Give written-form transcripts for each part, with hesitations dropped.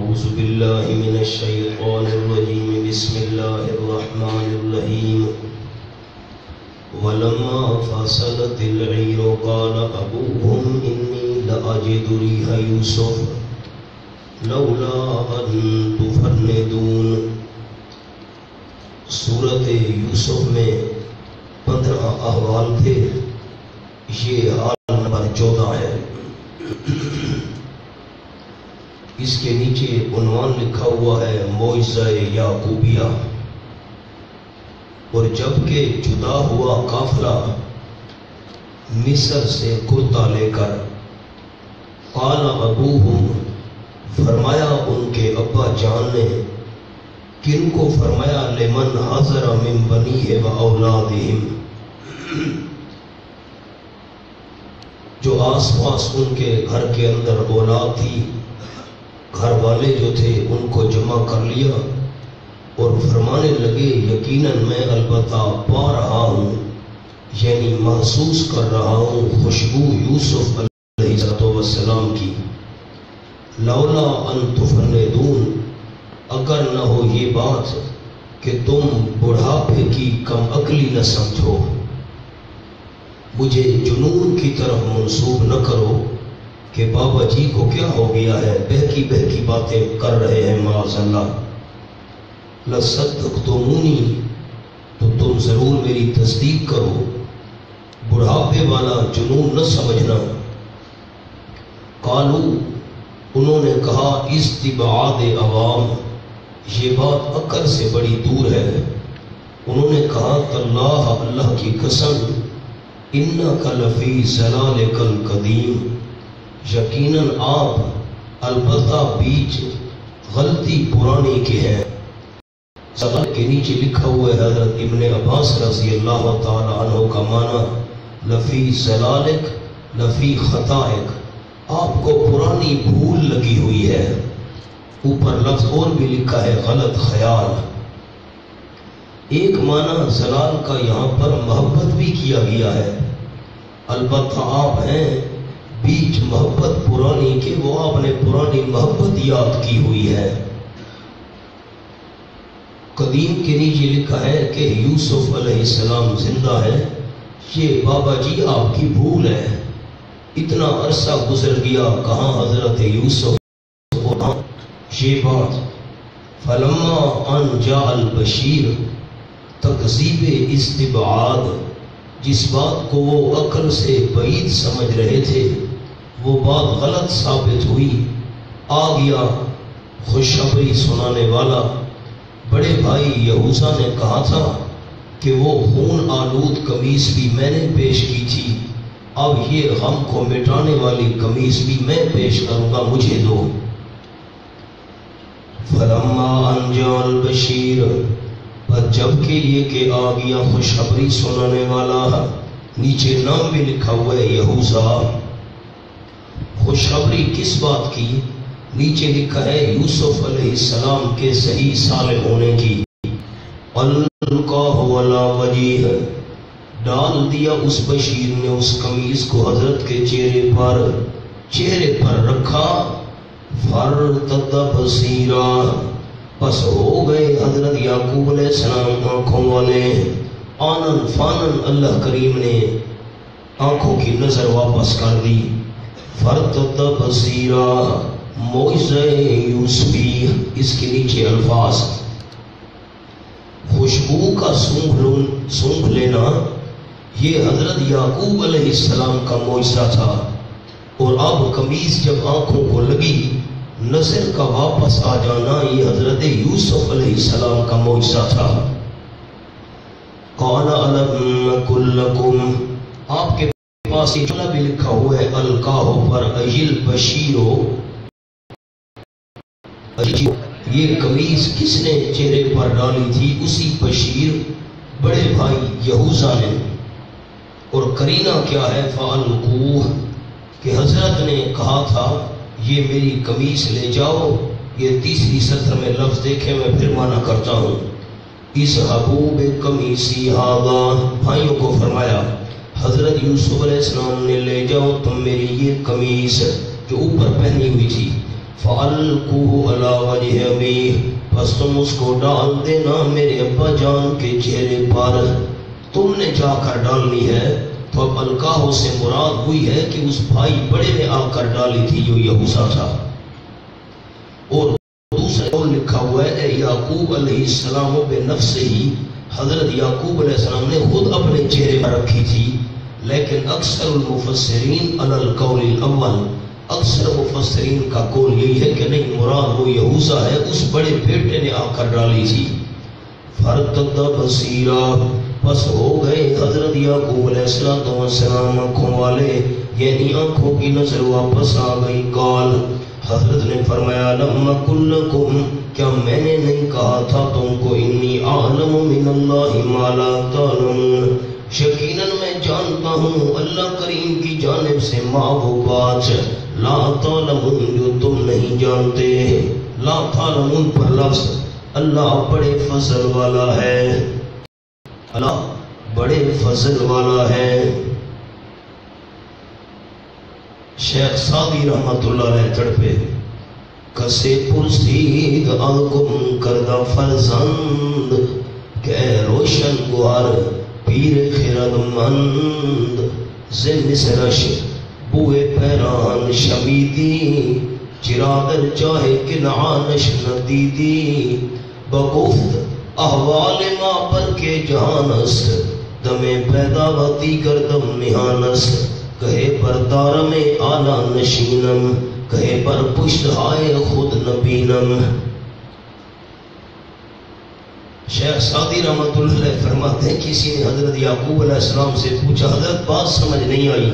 أعوذ بالله من الشيطان الرجيم بسم الله الرحمن الرحيم ولما فصلت العير قال أبوهم إني لأجد ريح يوسف لولا أن تفندون. سورۃ یوسف میں 15 احوال تھے، یہ حال نمبر 14 ہے. اس کے نیچے عنوان لکھا ہوا ہے معجزہ یعقوبیہ. اور جب کہ جدا ہوا قافلہ مصر سے کرتا لے کر، قال ابوہم، فرمایا ان کے ابا جان نے، کن کو فرمایا، لمن حضر من بنیہ و اولادہم، جو آس پاس ان کے گھر کے اندر اولاد تھی، گھر والے جو تھے ان کو جمع کر لیا اور فرمانے لگے یقیناً میں البتہ پا رہا ہوں، یعنی محسوس کر رہا ہوں خوشبو یوسف علیہ السلام کی. لولا ان تفندون، اگر نہ ہو یہ بات کہ تم بڑھاپے کی کم عقلی نہ سمجھو، مجھے جنون کی طرف منسوب نہ کرو کہ بابا جی کو کیا ہو گیا ہے، بہکی بہکی باتیں کر رہے ہیں معاذ اللہ. لصدقتمونی، تو تم ضرور میری تصدیق کرو، بڑھاپے والا جنون نہ سمجھنا. قالو، انہوں نے کہا، استبعاد عوام، یہ بات عقل سے بڑی دور ہے. انہوں نے کہا تاللہ، اللہ کی قسم، انک لفی ضلالک القدیم، یقیناً آپ البتہ بیچ غلطی پرانی کے ہیں. ضلال کے نیچے لکھا ہوا ہے حضرت ابن عباس رضی اللہ تعالی عنہ کا معنی لفی ضلالک، لفی خطائک، آپ کو پرانی بھول لگی ہوئی ہے. اوپر لفظ اور بھی لکھا ہے غلط خیال. ایک معنی ضلال کا یہاں پر محبت بھی کیا گیا ہے، البتہ آپ ہیں بیچ محبت پرانی کے، وہ آپ نے پرانی محبت یاد کی ہوئی ہے. قدیم کے نیچے لکھا ہے کہ یوسف علیہ السلام زندہ ہے، یہ بابا جی آپ کی بھول ہے. اتنا عرصہ گزر گیا، کہاں حضرت یوسف، یہ بات. فلما ان جاء البشیر، تکذیب استبعاد، جس بات کو وہ عقل سے بعید سمجھ رہے تھے وہ بات غلط ثابت ہوئی. آ گیا خوشخبری سنانے والا. بڑے بھائی یہوذا نے کہا تھا کہ وہ خون آلود قمیص بھی میں نے پیش کی تھی، اب یہ غم کو مٹانے والی قمیص بھی میں پیش کروں گا، مجھے دو. فلما ان جاء البشیر، پر جب کہ یہ کہ آ گیا خوشخبری سنانے والا، نیچے نام بھی لکھا ہوا ہے یہوذا. خوشخبری کس بات کی؟ نیچے لکھا ہے یوسف علیہ السلام کے صحیح صالح ہونے کی. القاہ علی وجیہ، ڈال دیا اس بشیر نے اس قمیص کو حضرت کے چہرے پر رکھا. فارتد بصیرا، پس ہو گئے حضرت یعقوب علیہ السلام آنکھوں والے. آنن فانن، اللہ کریم نے آنکھوں کی نظر واپس کر دی. فارتد بصیرا، معجزہ یوسفی. اس کے نیچے الفاظ خوشبو کا سونگھ لینا، یہ حضرت یعقوب علیہ السلام کا معجزہ تھا. اور اب قمیص جب آنکھوں کو لگی، نظر کا واپس آ جانا، یہ حضرت یوسف علیہ السلام کا معجزہ تھا. قال الم قل لکم، آپ کے پاس یہ جملہ بھی لکھا ہوا ہے القاہ پر ایل بشیرو، یہ قمیص کس نے چہرے پر ڈالی تھی؟ اسی بشیر بڑے بھائی یہوذا نے. اور کرینہ کیا ہے؟ فالقوہ، کہ حضرت نے کہا تھا یہ میری قمیص لے جاؤ. یہ تیسری سطر میں لفظ دیکھیں، میں پھر معنی کرتا ہوں. اذهبوا بقمیصی ھذا، بھائیوں کو فرمایا حضرت یوسف علیہ السلام نے لے جاؤ تم میری یہ قمیص جو اوپر پہنی ہوئی تھی. فَأَلْقُوهُ عَلَى وَجْهِ أَبِيهِ، پس تم اس کو ڈال دینا میرے ابا جان کے چہرے پر۔ تم نے جا کر ڈالنی ہے۔ تو اب القاہ سے مراد ہوئی ہے کہ اس بھائی بڑے نے آ کر ڈالی تھی جو یہوذا تھا۔ اور دوسرے قول لکھا ہوا ہے اے یعقوب علیہ السلام بنفسہ ہی، حضرت یعقوب علیہ السلام نے خود اپنے چہرے پر رکھی تھی، لیکن اکثر المفسرین علی القول الاول، اکثر مفسرین کا قول یہی ہے کہ نہیں، مراد وہ یہوذا ہے، اس بڑے بیٹے نے آ کر ڈالی تھی۔ فَارْتَدَّ بَصِيرًا، پس ہو گئے حضرت یعقوب علیہ السلام آنکھوں والے، یعنی آنکھوں کی نظر واپس آ گئی۔ قال، حضرت نے فرمایا لَمَّا قُلْ لَكُمْ، کیا میں نے نہیں کہا تھا تم کو انی اعلم من اللہ ما لا تعلمون، یقیناً میں جانتا ہوں اللہ کریم کی جانب سے ما وہ بات لا تعلمون جو تم نہیں جانتے۔ لا تعلمون پر لفظ اللہ بڑے فضل والا ہے، اللہ بڑے فضل والا ہے۔ شیخ سعدی رحمت اللہ علیہ تڑپے، کسے پرسید آگم کردہ فرزند، کہ روشن گوار پیر خرد مند، زم سرش بوئے پیران شمیدی، چرادر چاہے کنعانش ندیدی، بگفت احوال ما پر کے جہانست، دم پیدا وتی گردم نہانست، کہے پر دار میں آلہ نشینم، کہے پر پشت ہائے خود نبینم۔ شیخ سعدی رحمت اللہ علیہ فرماتے ہیں کسی نے حضرت یعقوب علیہ السلام سے پوچھا، حضرت بات سمجھ نہیں آئی،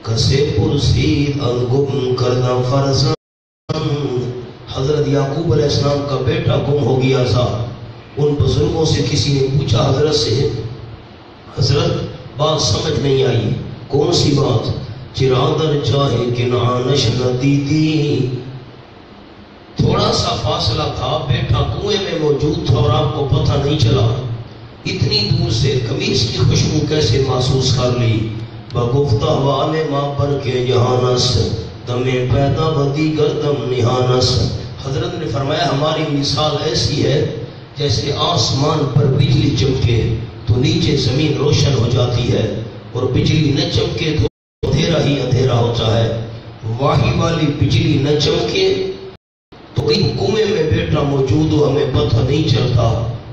کسے پرسید انگم کردہ فرزند، حضرت یعقوب علیہ السلام کا بیٹا گم ہو گیا تھا۔ ان بزرگوں سے کسی نے پوچھا حضرت سے، حضرت بات سمجھ نہیں آئی، کون سی بات؟ چرادر چاہے کنعانش ندیدی، تھوڑا سا فاصلہ تھا، بیٹا کنویں میں موجود تھا اور آپ کو پتہ نہیں چلا، اتنی دور سے قمیص کی خوشبو کیسے محسوس کر لی؟ بگفتہ والے ماں پر کے جہانس، دم پیدا بدی گردم نہانس۔ حضرت نے فرمایا ہماری مثال ایسی ہے جیسے آسمان پر بجلی چمکے تو نیچے زمین روشن ہو جاتی ہے، اور بجلی نہ چمکے تو اندھیرا ہی اندھیرا ہوتا ہے۔ واہی والی بجلی نہ چمکے تو کہیں کنویں میں بیٹا موجود ہو ہمیں پتہ نہیں چلتا،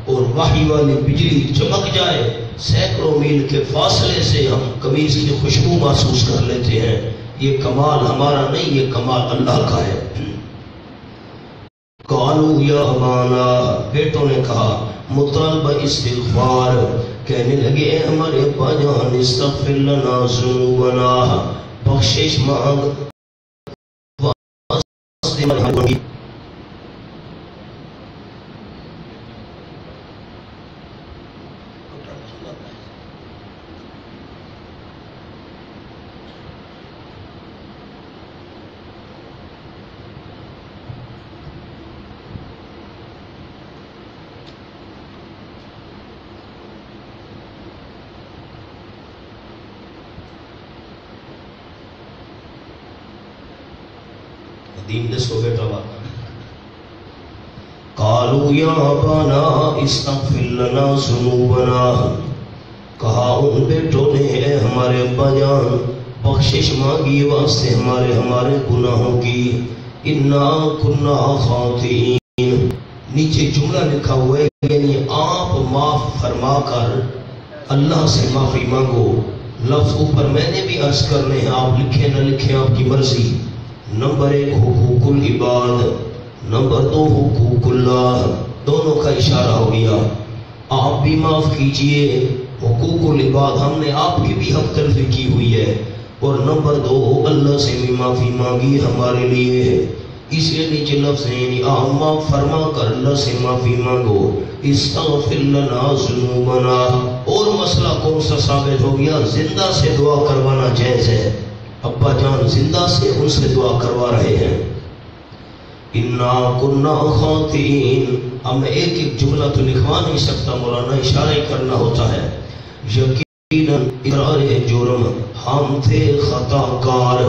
اور واہی والی بجلی چمک جائے سینکڑوں میل کے فاصلے سے ہم قمیص کی خوشبو محسوس کر لیتے ہیں۔ یہ کمال ہمارا نہیں، یہ کمال اللہ کا ہے۔ قالوا یا ابانا، بیٹوں نے کہا مطالبہ استغفار، کہنے لگے اے ہمارے ابا جان استغفر لنا ذنوبنا، بخشش مانگ دین دس کو بیٹا بات۔ قالوا یا ابانا استغفر لنا ذنوبنا، کہا ان بیٹوں نے اے ہمارے ابا جان بخشش مانگی واسطے ہمارے گناہوں کی، انا کنا خاطئین، نیچے جملہ لکھا ہوا ہے یعنی آپ معاف فرما کر اللہ سے معافی مانگو۔ لفظ اوپر میں نے بھی عرض کرنے ہیں، آپ لکھیں نہ لکھیں آپ کی مرضی۔ نمبر 1 حقوق العباد، نمبر 2 حقوق اللہ، دونوں کا اشارہ ہو گیا۔ آپ بھی معاف کیجئے، حقوق العباد ہم نے آپ کی بھی حق تلفی کی ہوئی ہے، اور نمبر 2 اللہ سے بھی معافی مانگی ہمارے لیے، اس لیے نیچے لفظ ہے یعنی آپ معاف فرما کر اللہ سے معافی مانگو۔ استغفر لنا ذنوبنا، اور مسئلہ کون سا ثابت ہو گیا؟ زندہ سے دعا کروانا جائز ہے، ابا جان زندہ سے ان سے دعا کروا رہے ہیں۔ انا کنا خاطئین، اب میں ایک ایک جملہ تو لکھوا نہیں سکتا مولانا، اشارہ کرنا ہوتا ہے۔ یقیناً اقرار جرم ہم تھے خطا کار،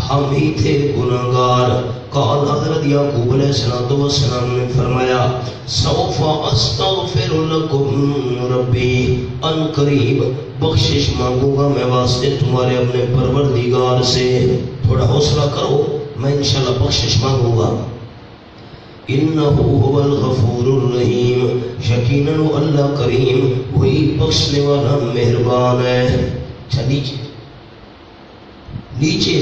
ہم ہی تھے گناہگار۔ قال حضرت یعقوب علیہ السلام نے فرمایا سوف استغفر لکم ربی، ان قریب بخشش مانگوں گا میں واسطے تمہارے اپنے پروردگار سے، تھوڑا حوصلہ کرو، میں انشاءاللہ بخشش مانگوں گا۔ انہو هو الغفور الرحیم، یقیناً اللہ کریم وہی بخشنے والا مہربان ہے۔ نیچے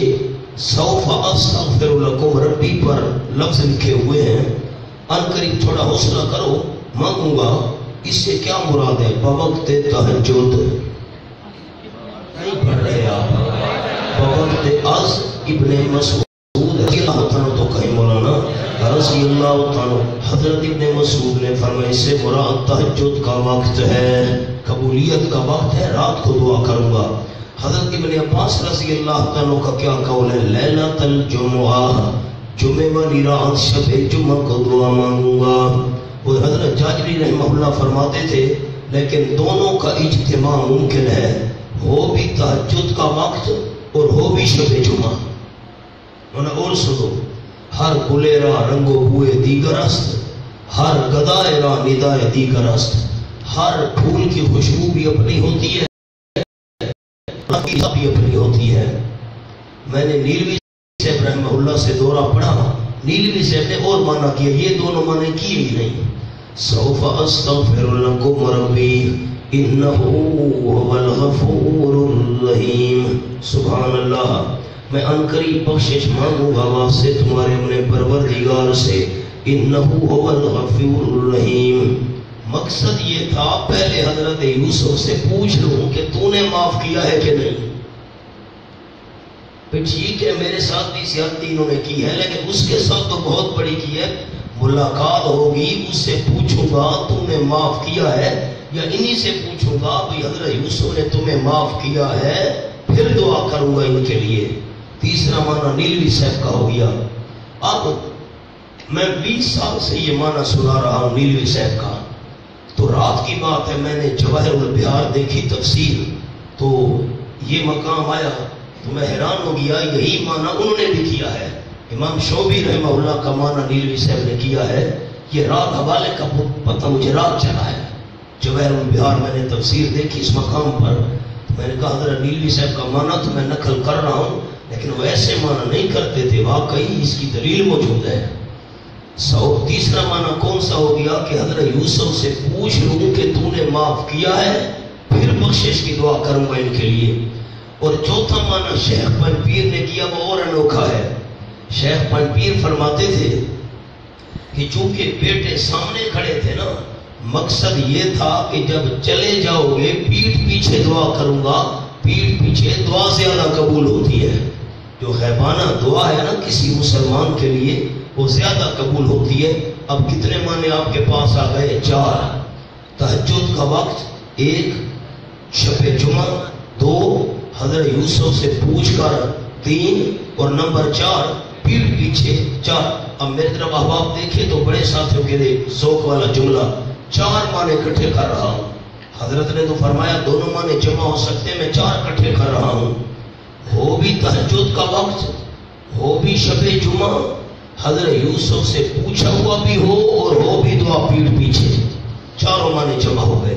سوف استغفر لکم ربی پر لفظ لکھے ہوئے ہیں، ان قریب تھوڑا حوصلہ کرو مانگوں گا، اس سے کیا مراد ہے؟ بوقت تہجد نہیں پڑھ رہے آپ، بوقت از ابن مسعود رضی اللہ تعالیٰ، تو کہیں مولانا رضی اللہ تعالیٰ، حضرت ابن مسعود نے فرمایا اس سے مراد تہجد کا وقت ہے، قبولیت کا وقت ہے، رات کو دعا کروں گا۔ حضرت ابن عباس رضی اللہ تعالیٰ کا کیا قول ہے؟ لیلۃ الجمعہ، جمعہ والی رات شب جمعہ کو دعا مانگوں گا۔ اور حضرت جاجری رحمہ اللہ فرماتے تھے لیکن دونوں کا اجتماع ممکن ہے، ہو بھی تہجد کا وقت اور ہو بھی شب جمعہ۔ اور سنو، ہر گلے را رنگ و بوئے دیگر است، ہر گدائے را ندائے دیگر است، ہر پھول کی خوشبو بھی اپنی ہوتی ہے، بھی اپنی ہوتی ہے۔ میں نے نیلوی صاحب رحمہ اللہ سے دورہ پڑھا، نیلوی صاحب نے اور معنی کیا، یہ دونوں معنی کیے ہی نہیں۔ سوف استغفر لکم ربی انہو هو الغفور الرحیم، سبحان اللہ، میں انقریب بخشش مانگوں گا واسطے تمہارے اپنے پروردگار سے، انہو هو الغفور الرحیم۔ مقصد یہ تھا پہلے حضرت یوسف سے پوچھ لوں کہ تو نے معاف کیا ہے کہ نہیں۔ پھر ٹھیک ہے میرے ساتھ بھی زیادتی انہوں نے کی ہے لیکن اس کے ساتھ تو بہت بڑی کی ہے، ملاقات ہوگی اس سے پوچھوں گا تو نے معاف کیا ہے، یا انہی سے پوچھوں گا بھئی حضرت یوسف نے تمہیں معاف کیا ہے، پھر دعا کروں گا ان کے لیے۔ تیسرا معنی نیلوی صاحب کا ہو گیا۔ اب میں 20 سال سے یہ معنی سنا رہا ہوں نیلوی صاحب کا، تو رات کی بات ہے میں نے جواہر البہار دیکھی تفسیر، تو یہ مقام آیا تو میں حیران ہو گیا، یہی معنی انہوں نے بھی کیا ہے۔ امام شعبی رحمہ اللہ کا معنی نیلوی صاحب نے کیا ہے، یہ رات حوالے کا پتہ مجھے رات چلا ہے، جواہر البہار میں نے تفسیر دیکھی اس مقام پر، تو میں نے کہا حضرت نیلوی صاحب کا معنی تو میں نقل کر رہا ہوں لیکن ویسے معنی نہیں کرتے تھے، واقعی اس کی دلیل موجود ہے۔ تیسرا معنی کون سا ہو گیا کہ حضرت یوسف سے پوچھ لوں کہ تو نے معاف کیا ہے، پھر بخشش کی دعا کروں گا ان کے لیے۔ اور چوتھا معنی شیخ پنپیر نے کیا، وہ اور انوکھا ہے۔ شیخ پنپیر فرماتے تھے کہ چونکہ بیٹے سامنے کھڑے تھے نا، مقصد یہ تھا کہ جب چلے جاؤ گے پیٹھ پیچھے دعا کروں گا، پیٹھ پیچھے دعا زیادہ قبول ہوتی ہے۔ جو غیبانہ دعا ہے نا کسی مسلمان کے لیے وہ زیادہ قبول ہوتی ہے۔ اب کتنے معنی آپ کے پاس آ گئے؟ 4۔ تہجد کا وقت 1، شب جمعہ 2، حضرت یوسف سے پوچھ کر 3، اور نمبر 4 پیٹھ پیچھے 4۔ اب میری طرف احباب دیکھیں تو بڑے ساتھیوں کے لیے ذوق والا جملہ، 4 معنی اکٹھے کر رہا ہوں۔ حضرت نے تو فرمایا دونوں معنی جمع ہو سکتے ہیں، میں 4 اکٹھے کر رہا ہوں۔ ہو بھی تہجد کا وقت، ہو بھی شب جمعہ، حضرت یوسف سے پوچھا ہوا بھی ہو اور ہو بھی دعا پیٹھ پیچھے، چاروں معنی جمع ہو گئے۔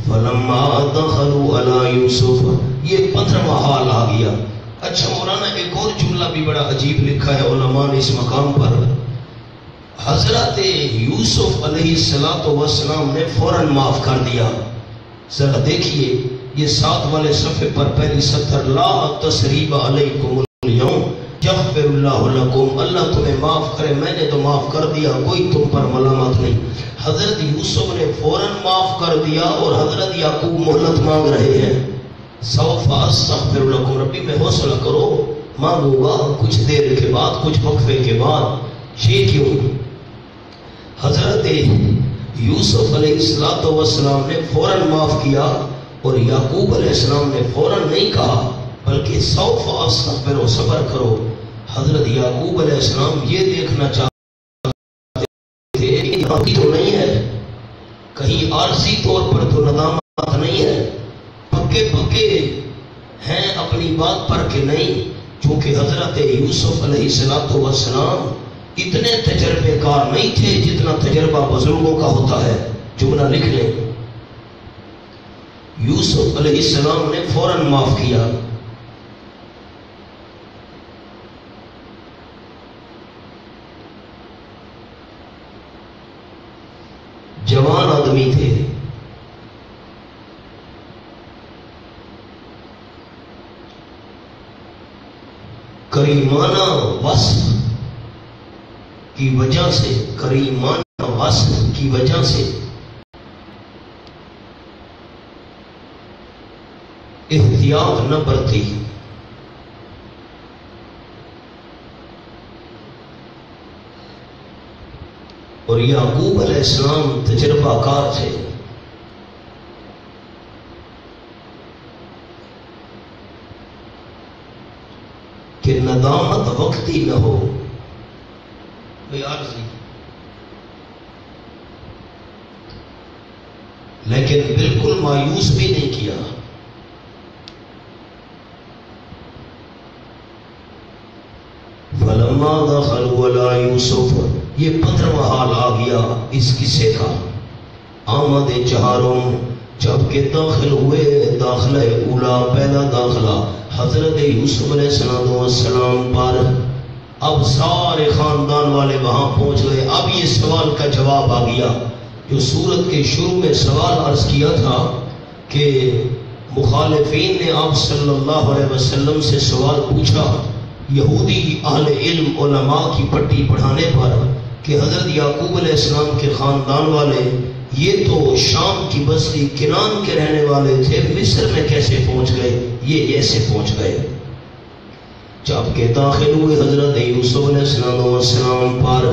فلما دخلوا علی یوسف، یہ 15واں حال آ گیا۔ اچھا مولانا ایک اور جملہ بھی بڑا عجیب لکھا ہے علماء نے اس مقام پر، حضرت یوسف علیہ السلام نے فوراً معاف کر دیا۔ ذرا دیکھیے یہ 7 والے صفحے پر پہلی سطر، لا تثریب علیکم اليوم یغفر اللہ لکم، اللہ تمہیں معاف کرے، میں نے تو معاف کر دیا، کوئی تم پر ملامت نہیں۔ حضرت یوسف نے فوراً معاف کر دیا اور حضرت یعقوب مہلت مانگ رہے ہیں۔ سوف استغفر لکم ربی، میں حوصلہ کرو مانگوں گا کچھ دیر کے بعد، کچھ وقفے کے بعد۔ یہ کیوں؟ حضرت یوسف علیہ السلام نے فوراً معاف کیا اور یعقوب علیہ السلام نے فوراً نہیں کہا بلکہ سوف استغفر، و صبر کرو۔ حضرت یعقوب علیہ السلام یہ دیکھنا چاہتے تھے کہ تو نہیں ہے، کہیں عارضی طور پر تو ندامت نہیں ہے، پکے پکے اپنی بات پر کہ نہیں، چونکہ حضرت یوسف علیہ السلام اتنے تجربے کار نہیں تھے جتنا تجربہ بزرگوں کا ہوتا ہے۔ جملہ لکھ لیں، یوسف علیہ السلام نے فوراً معاف کیا۔ جوان آدمی تھے، کریمانہ وصف کی وجہ سے، کریمانہ وصف کی وجہ سے احتیاط نہ برتی، اور یعقوب علیہ السلام تجربہ کار تھے۔ کہ ندامت وقتی نہ ہو، کوئی عرض نہیں، لیکن بالکل مایوس بھی نہیں کیا۔ فلما دخلوا علی یوسف، یہ 15واں حال آ گیا اس قصے کا۔ آمد چہاروں، جب کہ داخل ہوئے، داخلہ اولا، پہلا داخلہ حضرت یوسف علیہ السلام پر۔ اب سارے خاندان والے وہاں پہنچ گئے۔ اب یہ سوال کا جواب آ گیا جو سورت کے شروع میں سوال عرض کیا تھا کہ مخالفین نے آپ صلی اللہ علیہ وسلم سے سوال پوچھا، یہودی اہل علم علماء کی پٹی پڑھانے پر، کہ حضرت یعقوب علیہ السلام کے خاندان والے یہ تو شام کی بستی کنان کے رہنے والے تھے، مصر میں کیسے پہنچ گئے؟ یہ ایسے پہنچ گئے۔ جب کہ داخل ہوئے حضرت یوسف علیہ السلام پر،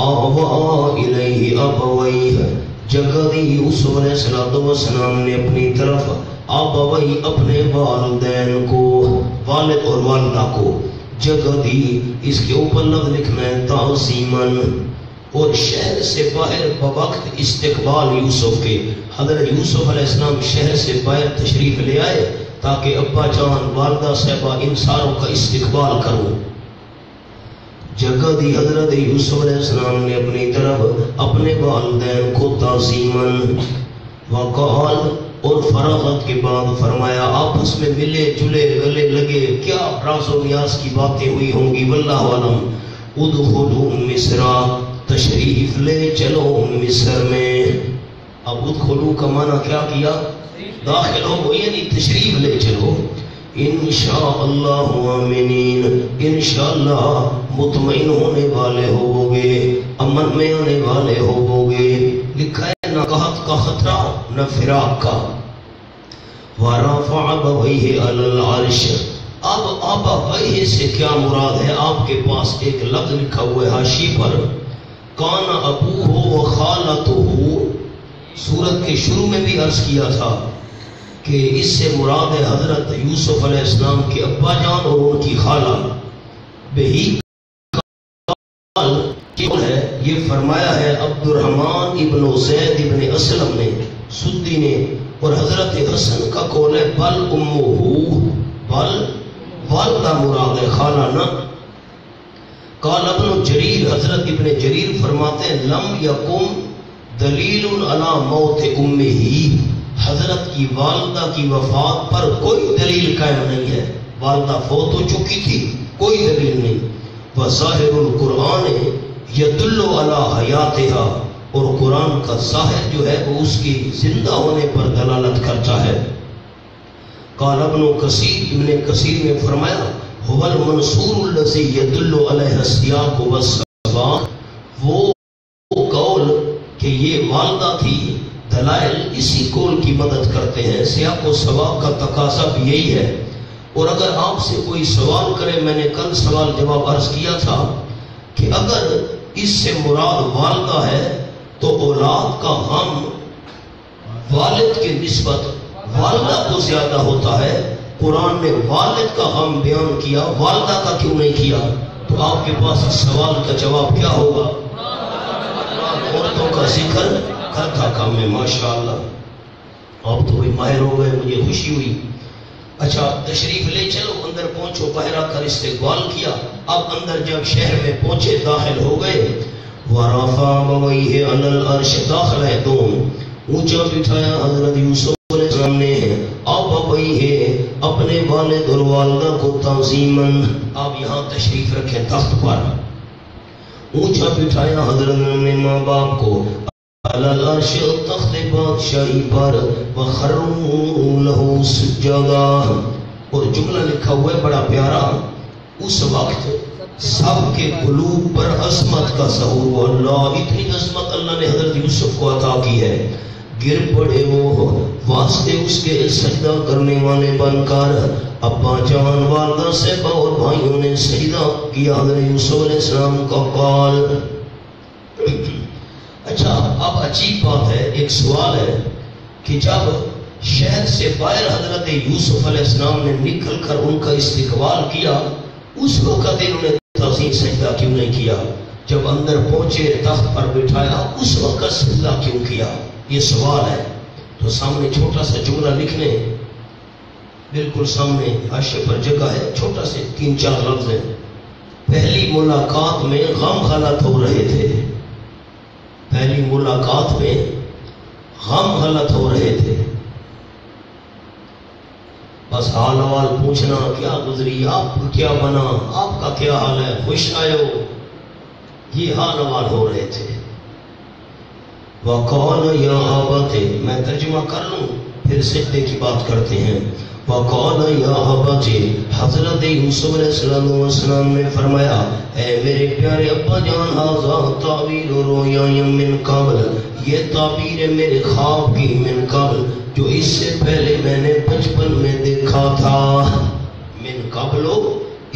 آوا الیہ ابویہ، جگہ دی یوسف علیہ السلام نے اپنی طرف ابوی، اپنے والدین کو، والد اور والدہ کو، جگہ دی، اس کے اوپر لفظ لکھنا ہے تعظیماً، اور شہر سے باہر بوقت استقبال یوسف کے، حضرت یوسف علیہ السلام شہر سے باہر تشریف لے آئے تاکہ ابا جان، والدہ صاحبہ، ان ساروں کا استقبال کروں۔ جگہ دی حضرت یوسف علیہ السلام نے اپنی طرف اپنے والدین کو تعظیماً، وقال، اور فراغت کے بعد فرمایا، آپس میں ملے جلے گلے لگے، کیا راز و نیاز کی باتیں ہوئی ہوں گی، واللہ عالم، ادخلوا مصر، تشریف لے چلو مصر میں۔ اب ادخلوا کا معنی کیا کیا؟ داخل ہو، یعنی تشریف لے چلو۔ انشاءاللہ آمنین، انشاءاللہ مطمئن ہونے والے ہوگے، امن میں آنے والے ہوگے۔ لکھا ہے نہ قحط کا خطرہ نہ فراق کا۔ وَرَفَعَ أَبَوَيْهِ عَلَى الْعَرْشِ، اب ابویہ سے کیا مراد ہے؟ آپ کے پاس ایک لفظ لکھا ہوا ہے حاشی پر، کان ابوہ وخالتہ، سورت کے شروع میں بھی عرض کیا تھا کہ اس سے مراد ہے حضرت یوسف علیہ السلام کے ابا جان اور ان کی خالہ۔ بہی قال ہے، یہ فرمایا ہے عبد الرحمن ابن زید ابن اسلم نے، سدی نے، اور حضرت حسن کا قول ہے بل امہ، بل والدہ مراد ہے، خالہ نہ۔ قال ابن جریر، حضرت ابن جریر فرماتے ہیں لم یقم دلیل علی موت امہ، حضرت کی والدہ کی وفات پر کوئی دلیل قائم نہیں ہے، والدہ فوت ہو چکی تھی، کوئی دلیل نہیں۔ وظاہر القرآن یدل علی حیاتہا، اور قرآن کا ظاہر جو ہے وہ اس کی زندہ ہونے پر دلالت کرتا ہے۔ قال ابن کثیر، ابن کثیر نے فرمایا هو المنصور الذی یدل علیہ السیاق والسباق، وہ قول کہ یہ والدہ تھی، دلائل اسی قول کی مدد کرتے ہیں، سیاق و سباق کا تقاضا بھی یہی ہے۔ اور اگر آپ سے کوئی سوال کرے، میں نے کل سوال جواب عرض کیا تھا کہ اگر اس سے مراد والدہ ہے تو اولاد کا غم والد کے نسبت والدہ کو زیادہ ہوتا ہے۔ قرآن نے والد کا غم بیان کیا، والدہ کا کیوں نہیں کیا؟ تو آپ کے پاس اس سوال کا جواب کیا ہوگا؟ عورتوں کا ذکر کرتا کام ہے، ماشاءاللہ آپ تو کوئی ماہر ہو گئے، مجھے خوشی ہوئی۔ اچھا تشریف لے چلو اندر پہنچو، پہرا کر استقبال کیا۔ اب اندر جب شہر میں پہنچے داخل ہو گئے، ورفع ابویہ علی العرش، داخل ہے دو، اونچا بٹھایا حضرت یوسف علیہ السلام نے اب ابویہ اپنے والد اور والدہ کو تعظیماً، آپ یہاں تشریف رکھیں تخت پر، اونچا بٹھایا حضرت نے ماں باپ کو علی العرش تخت بادشاہی پر، وخروا لہ سجدا، اور جملہ لکھا ہوا ہے بڑا پیارا، اس وقت سب کے قلوب پر عظمت کا ظہور ہوا، اللہ اتنی عظمت اللہ نے حضرت یوسف کو عطا کی ہے، گر پڑے وہ واسطے اس کے سجدہ کرنے والے بن کر، ابا جان والدہ صاحبہ اور بھائیوں نے سجدہ کیا حضرت یوسف علیہ السلام کا قال۔ اچھا اب عجیب بات ہے، ایک سوال ہے کہ جب شہر سے باہر حضرت یوسف علیہ السلام نے نکل کر ان کا استقبال کیا، اس وقت انہوں نے تعظیم سجدہ کیوں نہیں کیا؟ جب اندر پہنچے تخت پر بٹھایا اس وقت سجدہ کیوں کیا؟ یہ سوال ہے۔ تو سامنے چھوٹا سا جملہ لکھنے، بالکل سامنے حاشیے پر جگہ ہے، چھوٹا سے 3-4 لفظ ہیں۔ پہلی ملاقات میں غم غلط ہو رہے تھے، پہلی ملاقات میں غم غلط ہو رہے تھے، بس حال حوال پوچھنا، کیا گزری، آپ کو کیا بنا، آپ کا کیا حال ہے، خوش آئے ہو، یہ حال حوال ہو رہے تھے۔ وَقَالَ يَا أَبَتِ، میں ترجمہ کر لوں پھر سجدے کی بات کرتے ہیں۔ وَقَالَ يَا أَبَتِ، حضرت یوسف علیہ السلام نے فرمایا، اے میرے پیارے ابا جان، هَذَا تَعْبِيرُ رُؤْيَايَ مِن قَبْلُ، یہ تعبیر ہے میرے خواب کی، من قبل، جو اس سے پہلے میں نے بچپن میں دیکھا تھا، من قبل،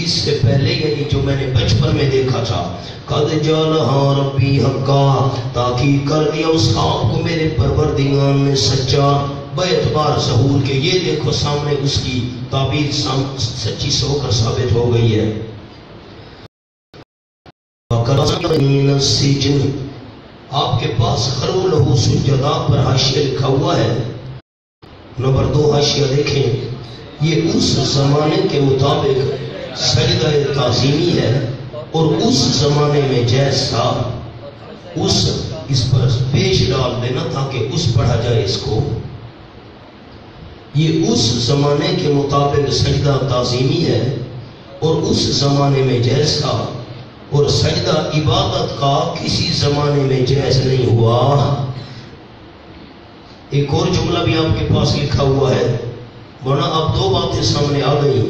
اس سے پہلے یعنی جو میں نے بچپن میں دیکھا تھا، قد جعلہا ربی حقا، تاکید کر دیا اس خواب کو میرے پروردگار نے سچا، باعتبار ظہور کے، یہ دیکھو سامنے اس کی تعبیر سچی سو کر ثابت ہو گئی ہے۔ مِنَ السِّجْنِ، آپ کے پاس خروا لہ سجدا پر حاشیہ لکھا ہوا ہے، نمبر 2 حاشیہ دیکھیں، یہ اس زمانے کے مطابق سجدہ تعظیمی ہے، اور اس زمانے میں جیز تھا، اس پر پیش ڈال دینا تاکہ اس پڑھا جائے اس کو، یہ اس زمانے کے مطابق سجدہ تعظیمی ہے اور اس زمانے میں جائز تھا، اور سجدہ عبادت کا کسی زمانے میں جائز نہیں ہوا۔ ایک اور جملہ بھی آپ کے پاس لکھا ہوا ہے، ورنہ اب 2 باتیں سامنے آ گئی،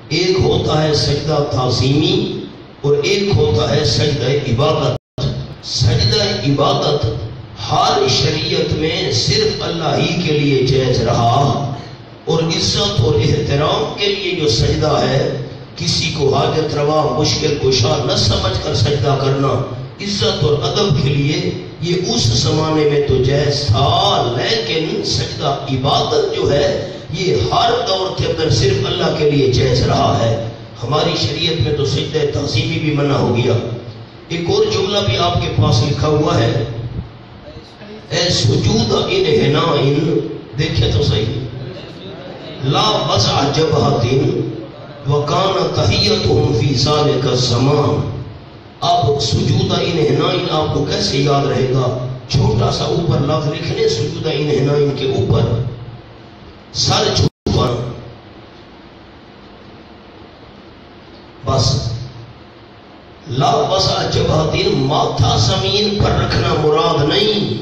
ایک ہوتا ہے سجدہ تعظیمی اور ایک ہوتا ہے سجدہ عبادت۔ سجدہ عبادت ہر شریعت میں صرف اللہ ہی کے لیے جائز رہا، اور عزت اور احترام کے لیے جو سجدہ ہے، کسی کو حاجت روا مشکل کشا نہ سمجھ کر سجدہ کرنا، عزت اور ادب کے لیے، یہ اس زمانے میں تو جائز تھا، لیکن سجدہ عبادت جو ہے یہ ہر دور کے اندر صرف اللہ کے لیے جائز رہا ہے۔ ہماری شریعت میں تو سجدہ تعظیمی بھی منع ہو گیا۔ ایک اور جملہ بھی آپ کے پاس لکھا ہوا ہے، اے سجود انحناء، دیکھیں تو صحیح، لا وضع جبہۃ وکان تحیتہم فی ذلک الزمان۔ اب سجود انحناء آپ کو کیسے یاد رہے گا؟ چھوٹا سا اوپر لفظ لکھنے، سجود انحناء کے اوپر سر جھکانا، بس لا وضع جبہۃ، ماتھا زمین پر رکھنا مراد نہیں،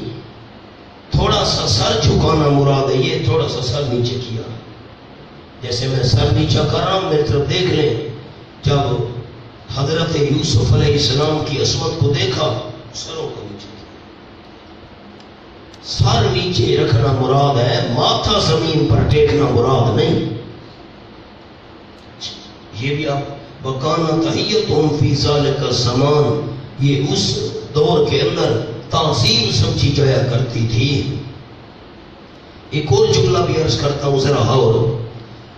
تھوڑا سا سر جھکانا مراد ہے۔ یہ تھوڑا سا سر نیچے کیا، جیسے میں سر نیچا کر رہا ہوں، میری طرف دیکھ لیں، جب حضرت یوسف علیہ السلام کی عصمت کو دیکھا، سروں کو نیچے کیا، سر نیچے رکھنا مراد ہے، ماتھا زمین پر ٹیکنا مراد نہیں۔ یہ بھی آپ وَكَانَ تَحِيَّتُهُمْ فِي ذَلِكَ الزَّمَانِ، یہ اس دور کے اندر تعظیم سمجھی جایا کرتی تھی۔ ایک اور جملہ بھی عرض کرتا ہوں ذرا، اور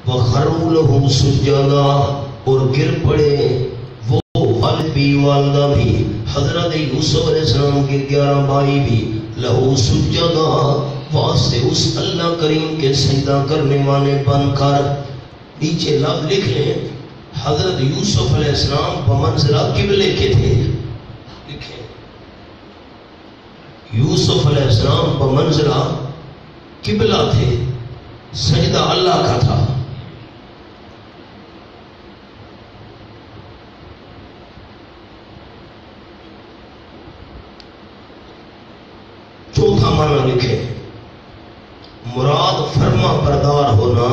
وَخَرُّوا لَهُ سُجَّدًا، اور گر پڑے وہ والد بھی والدہ بھی، حضرت یوسف علیہ السلام کے 11 بھائی بھی، لہو سجدہ، واسطے اس اللہ کریم کے سجدہ کرنے والے بن کر، نیچے لفظ لکھ لیں، حضرت یوسف علیہ السلام بمنزلہ قبلے کے تھے. لکھیں یوسف علیہ السلام بمنزلہ قبلہ تھے، سجدہ اللہ کا تھا. چوتھا معنی لکھیں، مراد فرما بردار ہونا.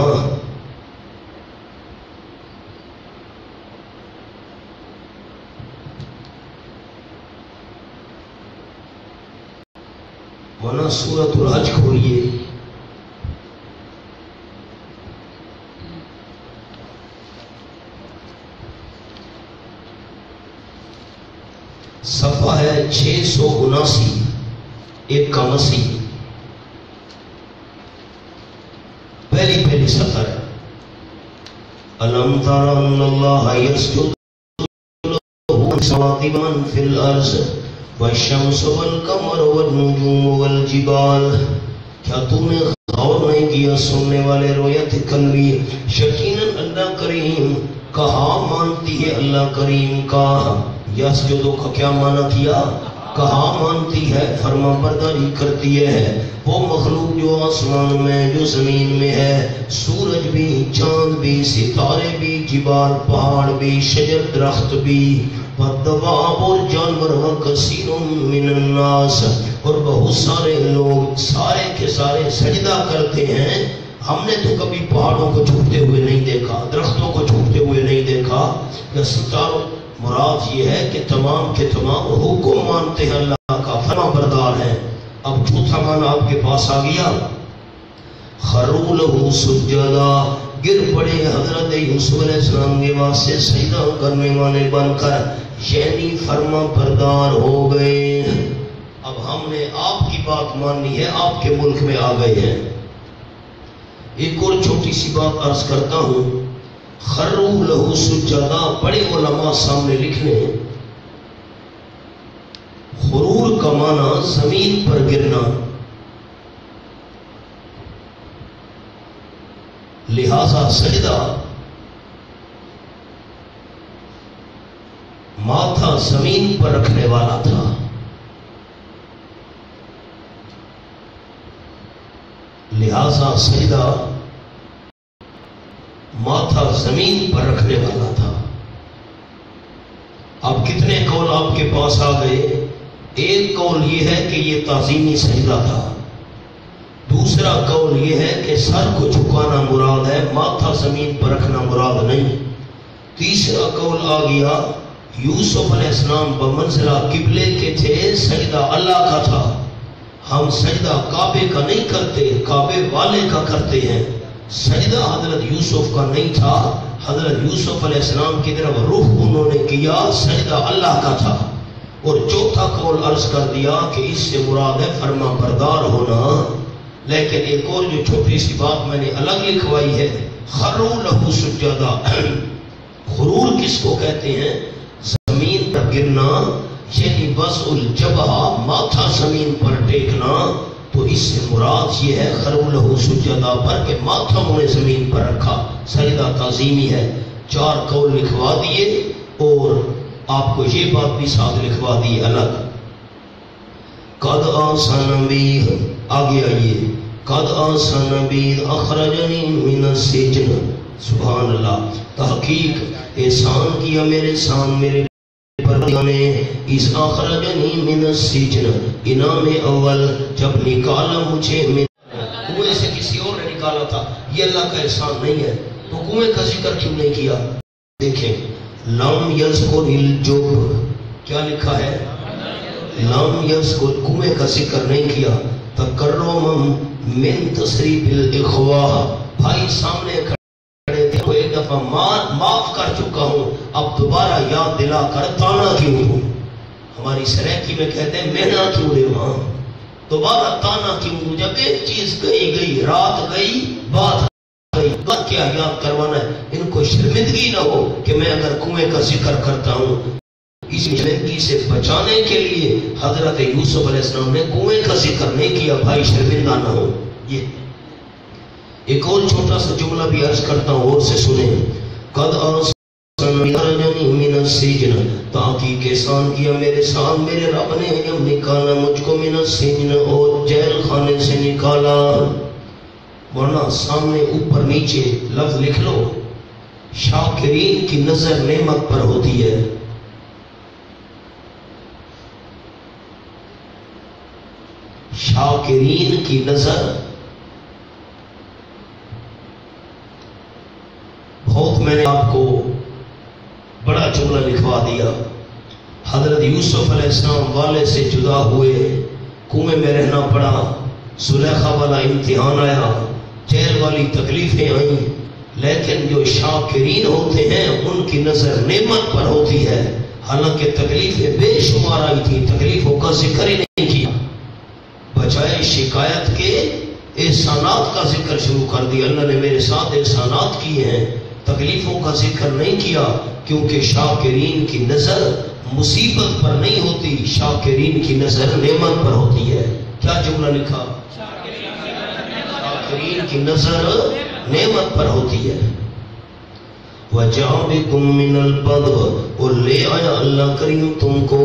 مانا سورۃ الحج کھولیے، صفحہ ہے 679، 81. پہلی سطر ہے. الم تر ان اللہ یسجد له من فی الارض والشمس والقمر والنجوم والجبال. کیا تو نے غور نہیں کیا سننے والے رویت قلبی، یقیناً اللہ کریم کہا مانتی ہے اللہ کریم کا. یسجدو کا کیا معنی کیا؟ کہا مانتی ہے، فرما برداری کرتی ہے. وہ مخلوق جو آسمان میں جو زمین میں ہے، سورج بھی، چاند بھی، ستارے بھی، جبال پہاڑ بھی، شجر درخت بھی، والدواب اور جانور، وکثیر من الناس اور بہت سارے لوگ، سارے کے سارے سجدہ کرتے ہیں. ہم نے تو کبھی پہاڑوں کو جھکتے ہوئے نہیں دیکھا، درختوں کو جھکتے ہوئے نہیں دیکھا یا ستاروں. مراد یہ ہے کہ تمام کے تمام حکم مانتے ہیں اللہ کا، فرما بردار ہیں. اب چوتھا معنی آپ کے پاس آ گیا، خروا لہ سجدا، گر پڑے حضرت یوسف علیہ السلام کے واسطے سجدہ کرنے والے بن کر، یعنی فرما بردار ہو گئے. اب ہم نے آپ کی بات ماننی ہے، آپ کے ملک میں آ گئے ہیں. ایک اور چھوٹی سی بات عرض کرتا ہوں، خروا لہ سجدا بڑے علماء سامنے لکھ لیں، خرور کا معنی زمین پر گرنا، لہذا سجدہ ماتھا زمین پر رکھنے والا تھا. لہذا سجدہ ماتھا زمین پر رکھنے والا تھا. اب کتنے قول آپ کے پاس آ گئے؟ ایک قول یہ ہے کہ یہ تعظیمی سجدہ تھا، دوسرا قول یہ ہے کہ سر کو جھکانا مراد ہے، ماتھا زمین پر رکھنا مراد نہیں. تیسرا قول آ گیا، یوسف علیہ السلام بمنزلہ قبلے کے تھے، سجدہ اللہ کا تھا. ہم سجدہ کعبے کا نہیں کرتے، کعبے والے کا کرتے ہیں. سجدہ حضرت یوسف کا نہیں تھا، حضرت یوسف علیہ السلام کی طرف رخ انہوں نے کیا، سجدہ اللہ کا تھا. اور چوتھا قول عرض کر دیا کہ اس سے مراد ہے فرما بردار ہونا. لیکن ایک اور جو چھوٹی سی بات میں نے الگ لکھوائی ہے، خروا لہ سجدا، خرور کس کو کہتے ہیں؟ زمین پر گرنا، یعنی وضع الجبہ، ماتھا زمین پر ٹیکنا. تو اس سے مراد یہ ہے خروا لہ سجدا پر کہ ماتھا انہوں نے زمین پر رکھا، سجدہ تعظیمی ہے. 4 قول لکھوا دیے اور آپ کو یہ بات بھی ساتھ لکھوا دی الگ. قد آسان بی، آگے آئیے، قد آسان بی اخرجنی من السجن. سبحان اللہ، تحقیق احسان کیا میرے سان میرے نے اس اخرجنی من السجن، انعام اول جب نکالا مجھے من کنویں سے، کسی اور نے نکالا تھا، یہ اللہ کا احسان نہیں ہے. تو کنویں کا ذکر کیوں نہیں کیا؟ دیکھیں، لم یذکر الجب، کیا لکھا ہے؟ لم یذکر، کنویں کا ذکر نہیں کیا. تکرم من تصریف الاخوہ، بھائی سامنے کھڑے تھے، وہ ایک دفعہ معاف کر چکا ہوں، اب دوبارہ یاد دلا کر تانا کیوں ہوں. ہماری سریکی میں کہتے ہیں مہنا کیوں لے وہاں، دوبارہ تانا کیوں ہوں. جب ایک چیز گئی، رات گئی، بات کیا یاد کروانا ہے؟ ان کو شرمندگی نہ ہو کہ میں اگر کنویں کا ذکر کرتا ہوں. اس شرمندگی سے بچانے کے لیے حضرت یوسف علیہ السلام نے کنویں کا ذکر نہیں کیا، بھائی شرمندہ نہ ہو. یہ ایک اور چھوٹا سا جملہ بھی عرض کرتا ہوں، اور سے سنیں. قد آسانی من السجن، تحقیق احسان کیا میرے ساتھ میرے رب نے جب نکالا مجھ کو من السجن، اور جیل خانے سے نکالا. ورنہ سامنے اوپر نیچے لفظ لکھ لو، شاکرین کی نظر نعمت پر ہوتی ہے. شاکرین کی نظر. بہت میں نے آپ کو بڑا جملہ لکھوا دیا. حضرت یوسف علیہ السلام والے سے جدا ہوئے، کنویں میں رہنا پڑا، زلیخا والا امتحان آیا، جیل والی تکلیفیں آئیں، لیکن جو شاکرین ہوتے ہیں ان کی نظر نعمت پر ہوتی ہے. حالانکہ تکلیفیں بے شمار آئی تھیں، تکلیفوں کا ذکر ہی نہیں کیا، بجائے شکایت کے احسانات کا ذکر شروع کر دیا. اللہ نے میرے ساتھ احسانات کیے ہیں، تکلیفوں کا ذکر نہیں کیا، کیونککہ شاکرین کی نظر مصیبت پر نہیں ہوتی، شاکرین کی نظر نعمت پر ہوتی ہے. کیا جملہ لکھا؟ شاکرین کی نظر نعمت پر ہوتی ہے. وَجَعَ بِكُم مِّنَ الْبَدْوِ، اور لے آیا اللہ کریم تم کو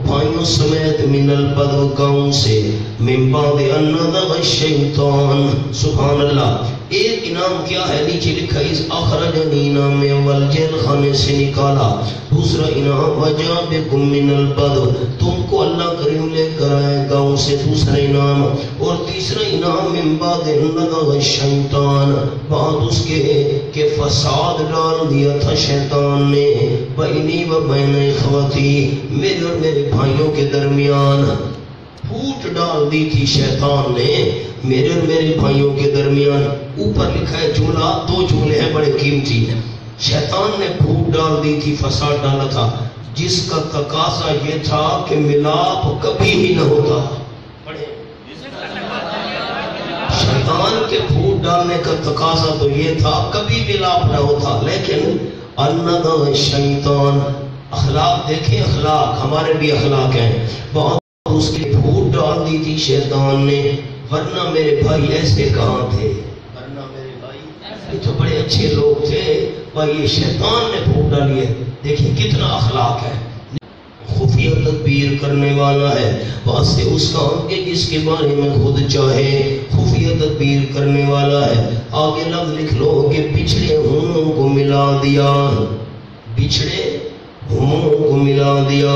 بھائیوں سمیت من البدو گاؤں سے، من بعد ان نزغ الشیطان. سبحان اللہ. ایک انعام کیا ہے؟ نیچے لکھا اس اخرجنی نام اول جیل خانے سے نکالا. دوسرا انعام وجا بکم من البدو، تم کو اللہ کریم لے کر آئے گاؤں سے، دوسرا انعام. اور تیسرا انعام من بعد نزغ الشیطان، بعد اس کے کہ فساد ڈال دیا تھا شیطان نے، بینی و بین اخوتی، میرے اور میرے بھائیوں کے درمیان پھوٹ ڈال دی تھی شیطان نے میرے اور میرے بھائیوں کے درمیان. اوپر لکھا ہے جملہ، دو جملے ہیں بڑے قیمتی. شیطان نے پھوٹ ڈال دی تھی، فساد ڈالا تھا، جس کا تقاضا یہ تھا کہ ملاپ کبھی ہی نہ ہوتا. شیطان کے پھوٹ ڈالنے کا تقاضا تو یہ تھا کبھی ملاپ نہ ہوتا. لیکن انَّذَغَ الشَّیطان، اخلاق دیکھیں، اخلاق ہمارے بھی اخلاق ہیں. بہت اس کے پھوٹ ڈال دی تھی شیطان نے، ورنہ میرے بھائی ایسے کہاں تھے؟ ورنہ میرے بھائی یہ تو بڑے اچھے لوگ تھے، پر یہ شیطان نے پھوٹ ڈالی ہے. دیکھیں کتنا اخلاق ہے. خفیہ تدبیر کرنے والا ہے، واسطے اس کام کے جس کے بارے میں خود چاہے. خفیہ تدبیر کرنے والا ہے. آگے لفظ لکھ لو کہ بچھڑے ہونوں کو ملا دیا، بچھڑے ہونوں کو ملا دیا.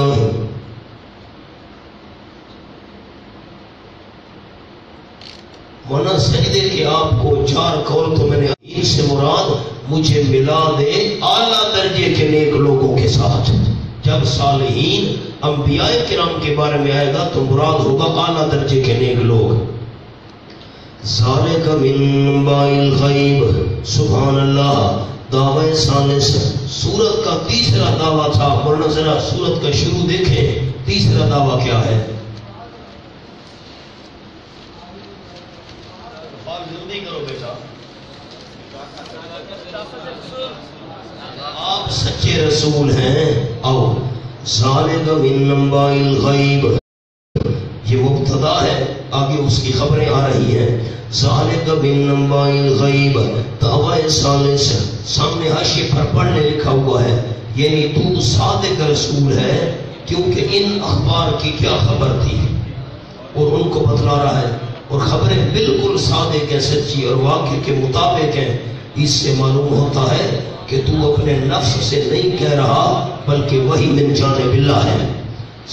ورنہ سجدے کے آپ کو 4 قول تو میں نے ان سے مراد مجھے ملا دے اعلیٰ درجے کے نیک لوگوں کے ساتھ. جب صالحین انبیاء کرام کے بارے میں آئے گا تو مراد ہوگا اعلیٰ درجے کے نیک لوگ. ذالک من انباء الغیب. سبحان اللہ. دعوی ثالث سورت کا تیسرا دعویٰ تھا. ورنہ ذرا سورت کا شروع دیکھیں، تیسرا دعویٰ کیا ہے؟ جلدی کرو بیٹا، آپ سچے رسول ہیں. آؤ. ذالک من انباء الغیب، یہ مبتدا ہے، آگے اس کی خبریں آ رہی ہیں. ذالک من انباء الغیب، دعوی ثالث سامنے حاشیے پر پڑھنے لکھا ہوا ہے، یعنی تو صادق رسول ہے، کیونکہ ان اخبار کی کیا خبر تھی اور ان کو بتلا رہا ہے، اور خبریں بالکل صادق ہیں، سچی اور واقع کے مطابق ہیں. اس سے معلوم ہوتا ہے کہ تو اپنے نفس سے نہیں کہہ رہا بلکہ وہی من جانب اللہ ہے.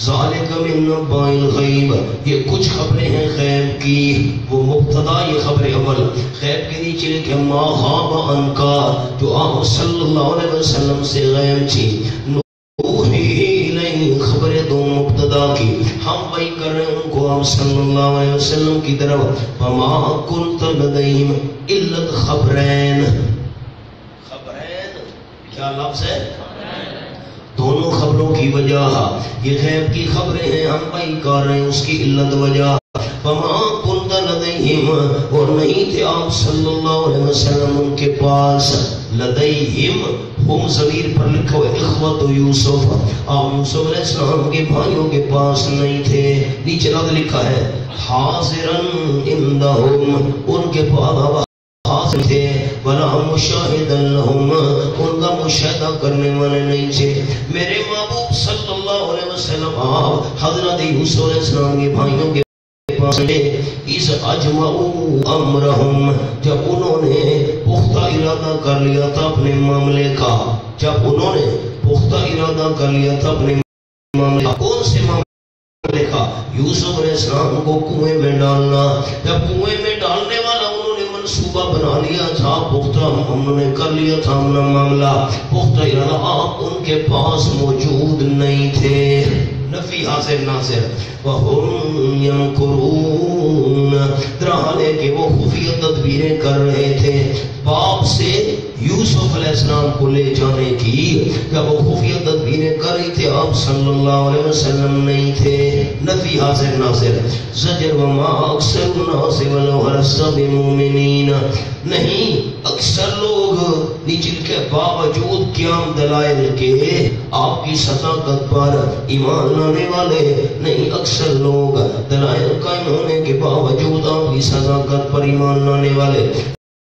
ذالک من انباء الغیب، یہ کچھ خبریں ہیں غیب کی. وہ مبتدا، یہ خبر اول. غیب کے نیچے لکھے ما غاب عنک، جو آپ صلی اللہ علیہ وسلم سے غیب تھی. خبر دو مبتدا کی، ہم وہی کر رہے ہیں ان کو آپ صلی اللہ علیہ وسلم کی طرف. وما كنت لديهم الا الخبرين. خبرین کیا لفظ ہے؟ دونوں خبروں کی وجہ، یہ غیب کی خبریں ہیں، ہم وہی کر رہے ہیں، اس کی علت وجہ. وما كنت لديهم، اور نہیں تھے آپ صلی اللہ علیہ وسلم ان کے پاس. لدیہم ہم ضمیر پر لکھو اخوت یوسف، آپ یوسف علیہ السلام کے بھائیوں کے پاس نہیں تھے. نیچے لفظ لکھا ہے حاضرن عندہم، ان کے پاس حاضر تھے ولا مشاہد لہم، ان کا مشاہدہ کرنے والے نہیں تھے. میرے محبوب صلی اللہ علیہ وسلم آپ حضرت یوسف علیہ السلام کے بھائیوں کے پاس اس اجمعوا امرہم، جب انہوں نے پختہ ارادہ کر لیا تھا اپنے معاملے کا، جب انہوں نے پختہ ارادہ کر لیا تھا اپنے معاملے کا. کون سے معاملے کا؟ یوسف علیہ السلام کو کنویں میں ڈالنا. جب کنویں میں ڈالنے والا انہوں نے منصوبہ بنا لیا تھا، پختہ انہوں نے کر لیا تھا اپنا معاملہ، پختہ ارادہ، آپ ان کے پاس موجود نہیں تھے. نفی حاضر ناظر. وَهُمْ يَمْكُرُونَ، درحالے کہ وہ خفیہ تدبیریں کر رہے تھے باپ سے یوسف علیہ السلام کو لے جانے کی. جب وہ خفیہ تدبیریں کر رہی تھے آپ صلی اللہ علیہ وسلم نہیں تھے. نفی حاضر ناظر. زجر وما اکثر الناس ولو حرصت بمؤمنین، نہیں اکثر لوگ نیچل کے باوجود قیام دلائل کے آپ کی صداقت پر ایمان لانے والے نہیں، اکثر لوگ دلائل قائم ہونے کے باوجود آپ کی صداقت پر ایمان لانے والے.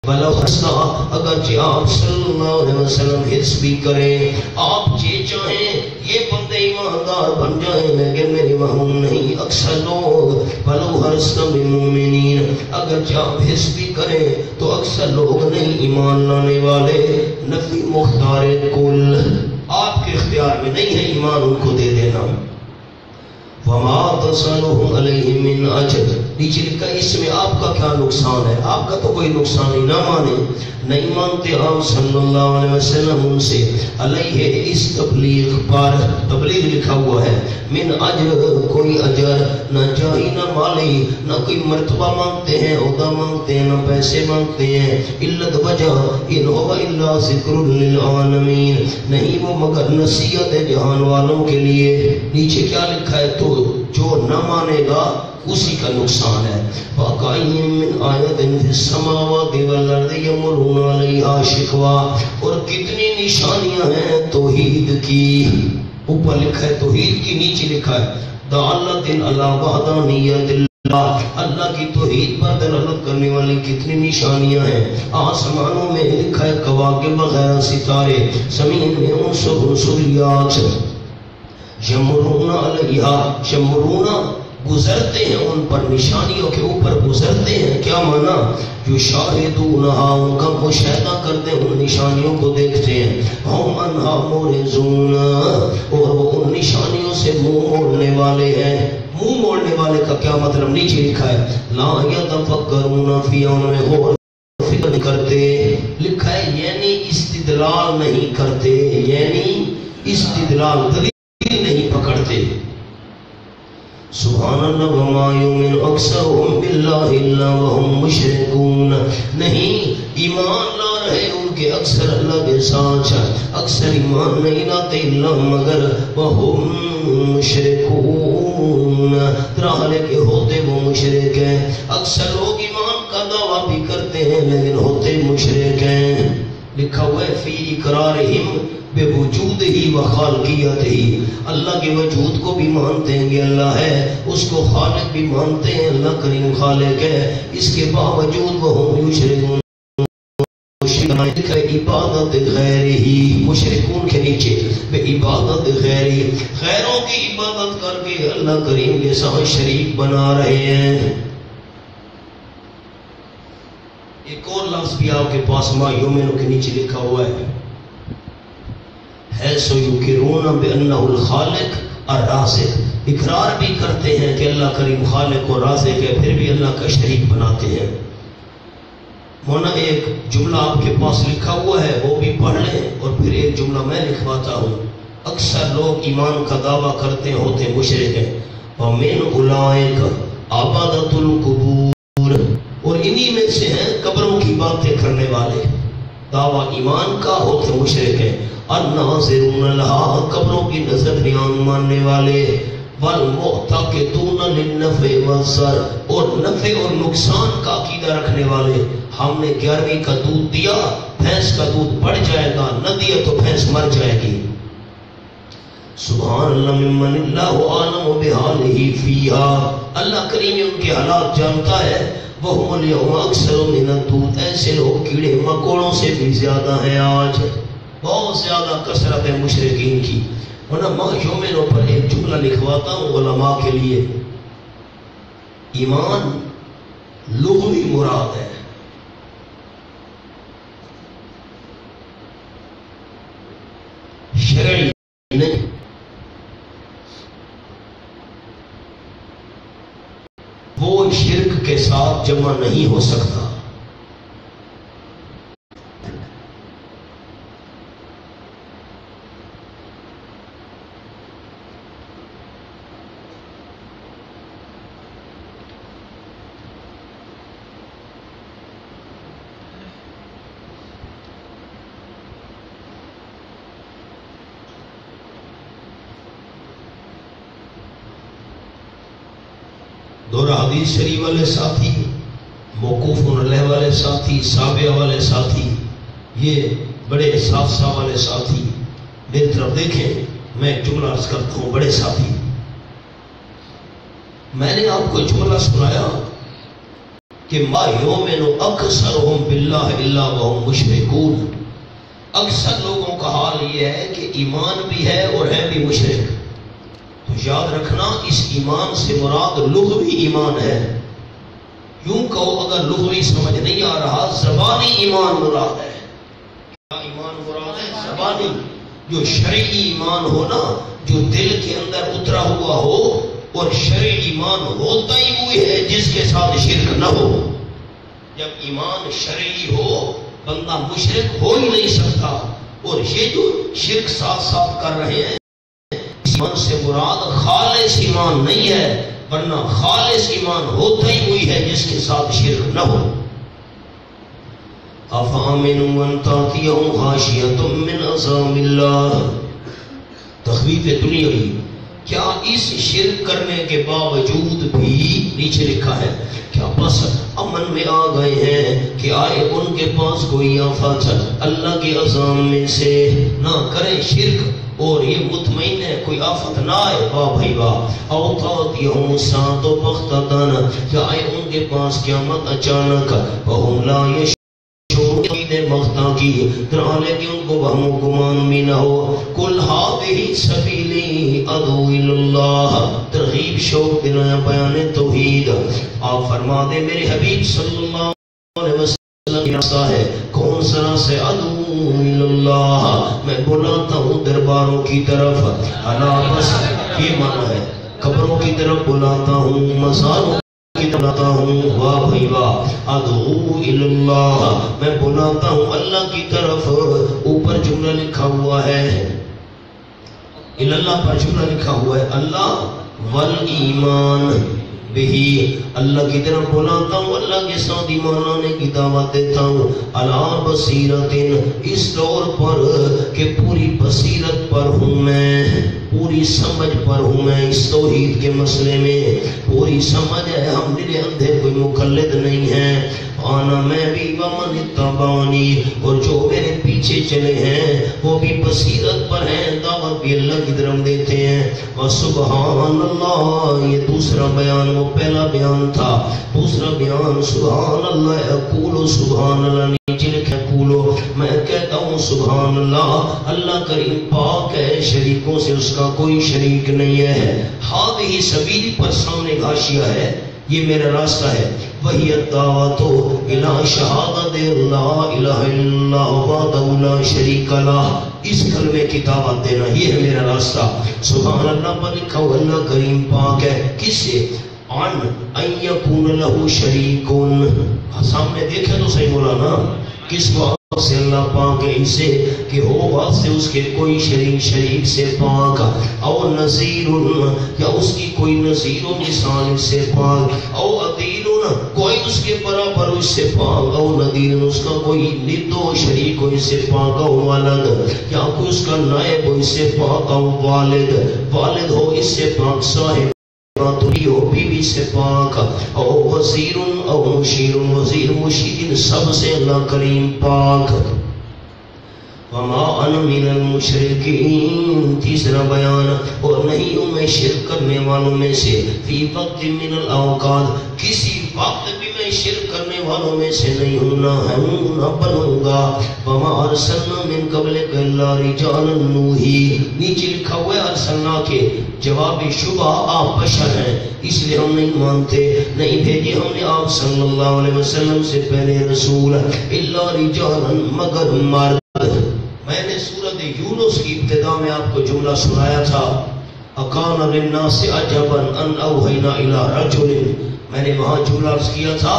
بلو حسنا، اگرچہ آپ صلی اللہ علیہ وسلم حرص بھی کریں، آپ جی چاہیں یہ بندے ایماندار بن جائیں، لیکن میرے محمود نہیں. اکثر لوگ بلو حرصنا بالمؤمنین، اگرچہ آپ حرص بھی کریں تو اکثر لوگ نہیں ایمان لانے والے. نفی مختار کل، آپ کے اختیار میں نہیں ہے ایمان ان کو دے دینا. وما تصلهم علیہ من اجر، نیچے لکھا اس میں آپ کا کیا نقصان ہے؟ آپ کا تو کوئی نقصان نہیں. نہ مانے، نہیں مانتے آپ صلی اللہ علیہ وسلم ان سے علیہ اس تبلیغ پر، تبلیغ لکھا ہوا ہے، من اجر کوئی اجر نہ جاہی نہ مالی، نہ کوئی مرتبہ مانگتے ہیں، عہدہ مانگتے ہیں، نہ پیسے مانگتے ہیں. علت وجہ ان هو الا ذکر للعالمین، نہیں وہ مگر نصیحت ہے جہان والوں کے لیے. نیچے کیا لکھا ہے؟ تو جو نہ مانے گا اسی کا نقصان ہے. وَقَائِمٍ مِّنْ آیَةٍ فِي السَّمَاوَاتِ وَالْأَرْضِ يَمُرُّونَ عَلَيْهَا شِقْوًا، اور کتنی نشانیاں ہیں توحید کی. اوپر لکھا ہے توحید کی، نیچے لکھا ہے دالۃ علی وحدانیت اللہ، اللہ کی توحید پر دلالت کرنے والی کتنی نشانیاں ہیں. آسمانوں میں لکھا ہے کواکب وغیرہ ستارے، زمین میں عنصریات. یمرون علیہا، یمرون گزرتے ہیں ان پر، نشانیوں کے اوپر گزرتے ہیں. کیا مانا؟ جو شاہدونہا، ان کا مشاہدہ کرتے ہیں، ان نشانیوں کو دیکھتے ہیں. ہم انہا مورزون، اور وہ ان نشانیوں سے منہ موڑنے والے ہیں. منہ موڑنے والے کا کیا مطلب؟ نیچے لکھا ہے لا یتفکرون فی، ان میں غور فکر نہیں کرتے. لکھا ہے یعنی استدلال نہیں کرتے، یعنی استدلال دلیل نہیں پکڑتے. سبحان اللہ وما یؤمن اکثرهم باللہ الا وهم مشرکون، نہیں ایمان لا رہے ان کے اکثر اللہ کے ساتھ، اکثر ایمان نہیں لاتے اللہ مگر وهم مشرکون، ترحالے کے ہوتے وہ مشرک ہیں. اکثر لوگ ایمان کا دعویٰ بھی کرتے ہیں لیکن ہوتے مشرک ہیں. لکھا ہوا ہے فی اقرارہم بے وجود ہی و خالقیت ہی، اللہ کے وجود کو بھی مانتے ہیں کہ اللہ ہے، اس کو خالق بھی مانتے ہیں، اللہ کریم خالق ہے، اس کے باوجود وہ یشرکون، عبادت غیر ہی، مشرکون کے نیچے بے عبادت غیر ہی، غیروں کی عبادت کر کے اللہ کریم کے ساتھ شریک بنا رہے ہیں. ایک اور لفظ بھی آپ کے پاس ما یؤمن کے نیچے لکھا ہوا ہے سو یقرون بانہ الخالق الرازق، اقرار بھی کرتے ہیں کہ اللہ کریم خالق اور رازق ہے، پھر بھی اللہ کا شریک بناتے ہیں. مونا ایک جملہ آپ کے پاس لکھا ہوا ہے وہ بھی پڑھ لیں اور پھر ایک جملہ میں لکھواتا ہوں. اکثر لوگ ایمان کا دعویٰ کرتے ہوتے مشرک ہیں. وَمِنْ أُولَٰئِكَ عَبَادَةُ الْقُبُورِ، اور انہی میں سے ہیں قبروں کی باتیں کرنے والے، دعویٰ ایمان کا ہوتے مشرک ہیں. الناظرون لہا، قبروں کی نظر نیان ماننے والے. والمعتقدون للنفع والضر، اور نفع اور نقصان کا عقیدہ رکھنے والے. ہم نے 11ویں کا دودھ دیا، بھینس کا دودھ بڑھ جائے گا، نہ دیا تو بھینس مر جائے گی. سبحان اللہ ممن اللہ عالم بحالہ فیہا، اللہ کریم ان کے حالات جانتا ہے، وَهُمُ الْيَوْمَ أَكْثَرُ مِنَ الدُّودِ، ایسے لوگ کیڑے مکوڑوں سے بھی زیادہ ہیں، آج بہت زیادہ کثرت ہے مشرکین کی۔ ورنہ میں یومنوں پر ایک جملہ لکھواتا ہوں علماء کے لیے، ایمان لغوی مراد ہے، شرعی نہیں۔ وہ شرک کے ساتھ جمع نہیں ہو سکتا۔ دورہ حدیث شریف والے ساتھی، موقوف علیہ والے ساتھی، سابعہ والے ساتھی، یہ بڑے حساسہ والے ساتھی میری طرف دیکھیں، میں ایک جملہ عرض کرتا ہوں، بڑے ساتھی، میں نے آپ کو جملہ سنایا کہ ما یؤمن اکثرهم باللہ الا وهم مشرکون، اکثر لوگوں کا حال یہ ہے کہ ایمان بھی ہے اور ہے بھی مشرک۔ تو یاد رکھنا اس ایمان سے مراد لغوی ایمان ہے، یوں کہو اگر لغوی سمجھ نہیں آ رہا، زبانی ایمان مراد ہے۔ کیا ایمان مراد ہے؟ زبانی، جو شرعی ایمان ہو نا، جو دل کے اندر اترا ہوا ہو، اور شرعی ایمان ہوتا ہی وہی ہے جس کے ساتھ شرک نہ ہو۔ جب ایمان شرعی ہو بندہ مشرک ہو ہی نہیں سکتا، اور یہ جو شرک ساتھ ساتھ کر رہے ہیں، ایمان سے مراد خالص ایمان نہیں ہے، ورنہ خالص ایمان ہوتا ہی وہی ہے جس کے ساتھ شرک نہ ہو۔ أَفَأَمِنُوا أَن تَأْتِيَهُمْ غَاشِيَةٌ مِّنْ عَذَابِ اللَّهِ، تخویف دنیاوی، کیا اس شرک کرنے کے باوجود بھی نیچے لکھا ہے کیا بس امن میں آ گئے ہیں کہ آئے ان کے پاس کوئی آفت اللہ کے عذاب میں سے، نہ کریں شرک اور یہ مطمئن ہے کوئی آفت نہ آئے، واہ بھائی واہ۔ او تاتیہم الساعۃ بغتۃ، کہ آئے ان کے پاس قیامت اچانک، وہم لا یشعرون، مغتا کی طرح لیکن ان کو وہم و گمان بھی نہ ہو۔ کل ہذہ سبیلی ادعو الی اللہ، ترغیب شوق دلایا بیان توحید۔ آپ فرما دیں میرے حبیب صلی اللہ علیہ وسلم راستہ ہے کون سا راستہ ہے؟ ادعو الی اللہ، میں بلاتا ہوں درباروں کی طرف، الا بس یہ معنی ہے قبروں کی طرف بلاتا ہوں، مزاروں کی طرف بلاتا ہوں، واہ بھائی واہ۔ ادعو الی اللہ، میں بلاتا ہوں اللہ کی طرف، اوپر جملہ لکھا ہوا ہے الی اللہ پر جملہ لکھا ہوا ہے اللہ والایمان بہی، اللہ کی طرف بلاتا ہوں، اللہ کے ساتھ ایمان آنے کی دعوت دیتا ہوں، علی بصیرت، اس طور پر کہ پوری بصیرت پر ہوں میں، پوری سمجھ پر ہوں میں، اس توحید کے مسئلے میں پوری سمجھ ہے، ہم میرے اندر کوئی مقلد نہیں ہے، آنا میں بھی ومن اتبعنی، اور جو میرے پیچھے چلے ہیں وہ بھی بصیرت پر ہیں، دعوت بھی اللہ کی طرف دیتے ہیں۔ وسبحان اللہ، یہ دوسرا بیان، وہ پہلا بیان تھا، دوسرا بیان سبحان اللہ، اقول سبحان اللہ، نیچے لکھا اقولو، میں کہتا ہوں سبحان اللہ، اللہ کریم پاک ہے، شریکوں سے اس کا کوئی شریک نہیں ہے۔ ہذہ سبیلی پر سامنے غاشیہ ہے، یہ میرا راستہ ہے، وہی الدعوۃ الی شہادت لا الہ الا اللہ وحدہ لا شریک لہ، اس کلمے کی دعوت دینا، یہ ہے میرا راستہ۔ سبحان اللہ پر لکھا ہوا اللہ کریم پاک ہے، کس سے؟ عن ان یکون لہ شریک، سامنے دیکھے تو صحیح مولانا، کس بات سے اللہ پاک ہے اسے کہ ہو بات سے اس کے کوئی شریک سے پاک، او نظیر، یا اس کی کوئی نظیر و مثال اس سے پاک، او عدیل، کوئی اس کے برابر اس سے پاک، او ندیر، اس کا کوئی ند و شریک ہو اس سے پاک، او ولد، یا کوئی اس کا نائب ہو اس سے پاک، او والد ہو اس سے پاک، صاحب ہو بیوی سے پاک، او وزیر او مشیر، وزیر مشیر، سب سے اللہ کریم پاک۔ وما انا من المشرکین، تیسرا بیان، اور نہیں ہوں میں شرک کرنے والوں میں سے، فی وقت من الاوقات، کسی وقت بھی میں میں شرک کرنے والوں میں سے نہیں ہوں، نہ بنوں گا۔ وما ارسلنا من قبلک الا رجالا نوحی، نیچے لکھا ہوا ہے ارسلنا کے جواب شبہ آپ بشر ہیں اس لیے ہم نہیں مانتے، نہیں بھیجے ہم نے آپ صلی اللہ علیہ وسلم سے پہلے رسول الا رجالا مگر مرد۔ میں نے سورۃ یونس کی ابتدا میں آپ کو جملہ سنایا تھا، اکان للناس عجبا ان اوحینا الی رجل، میں نے وہاں جملہ عرض کیا تھا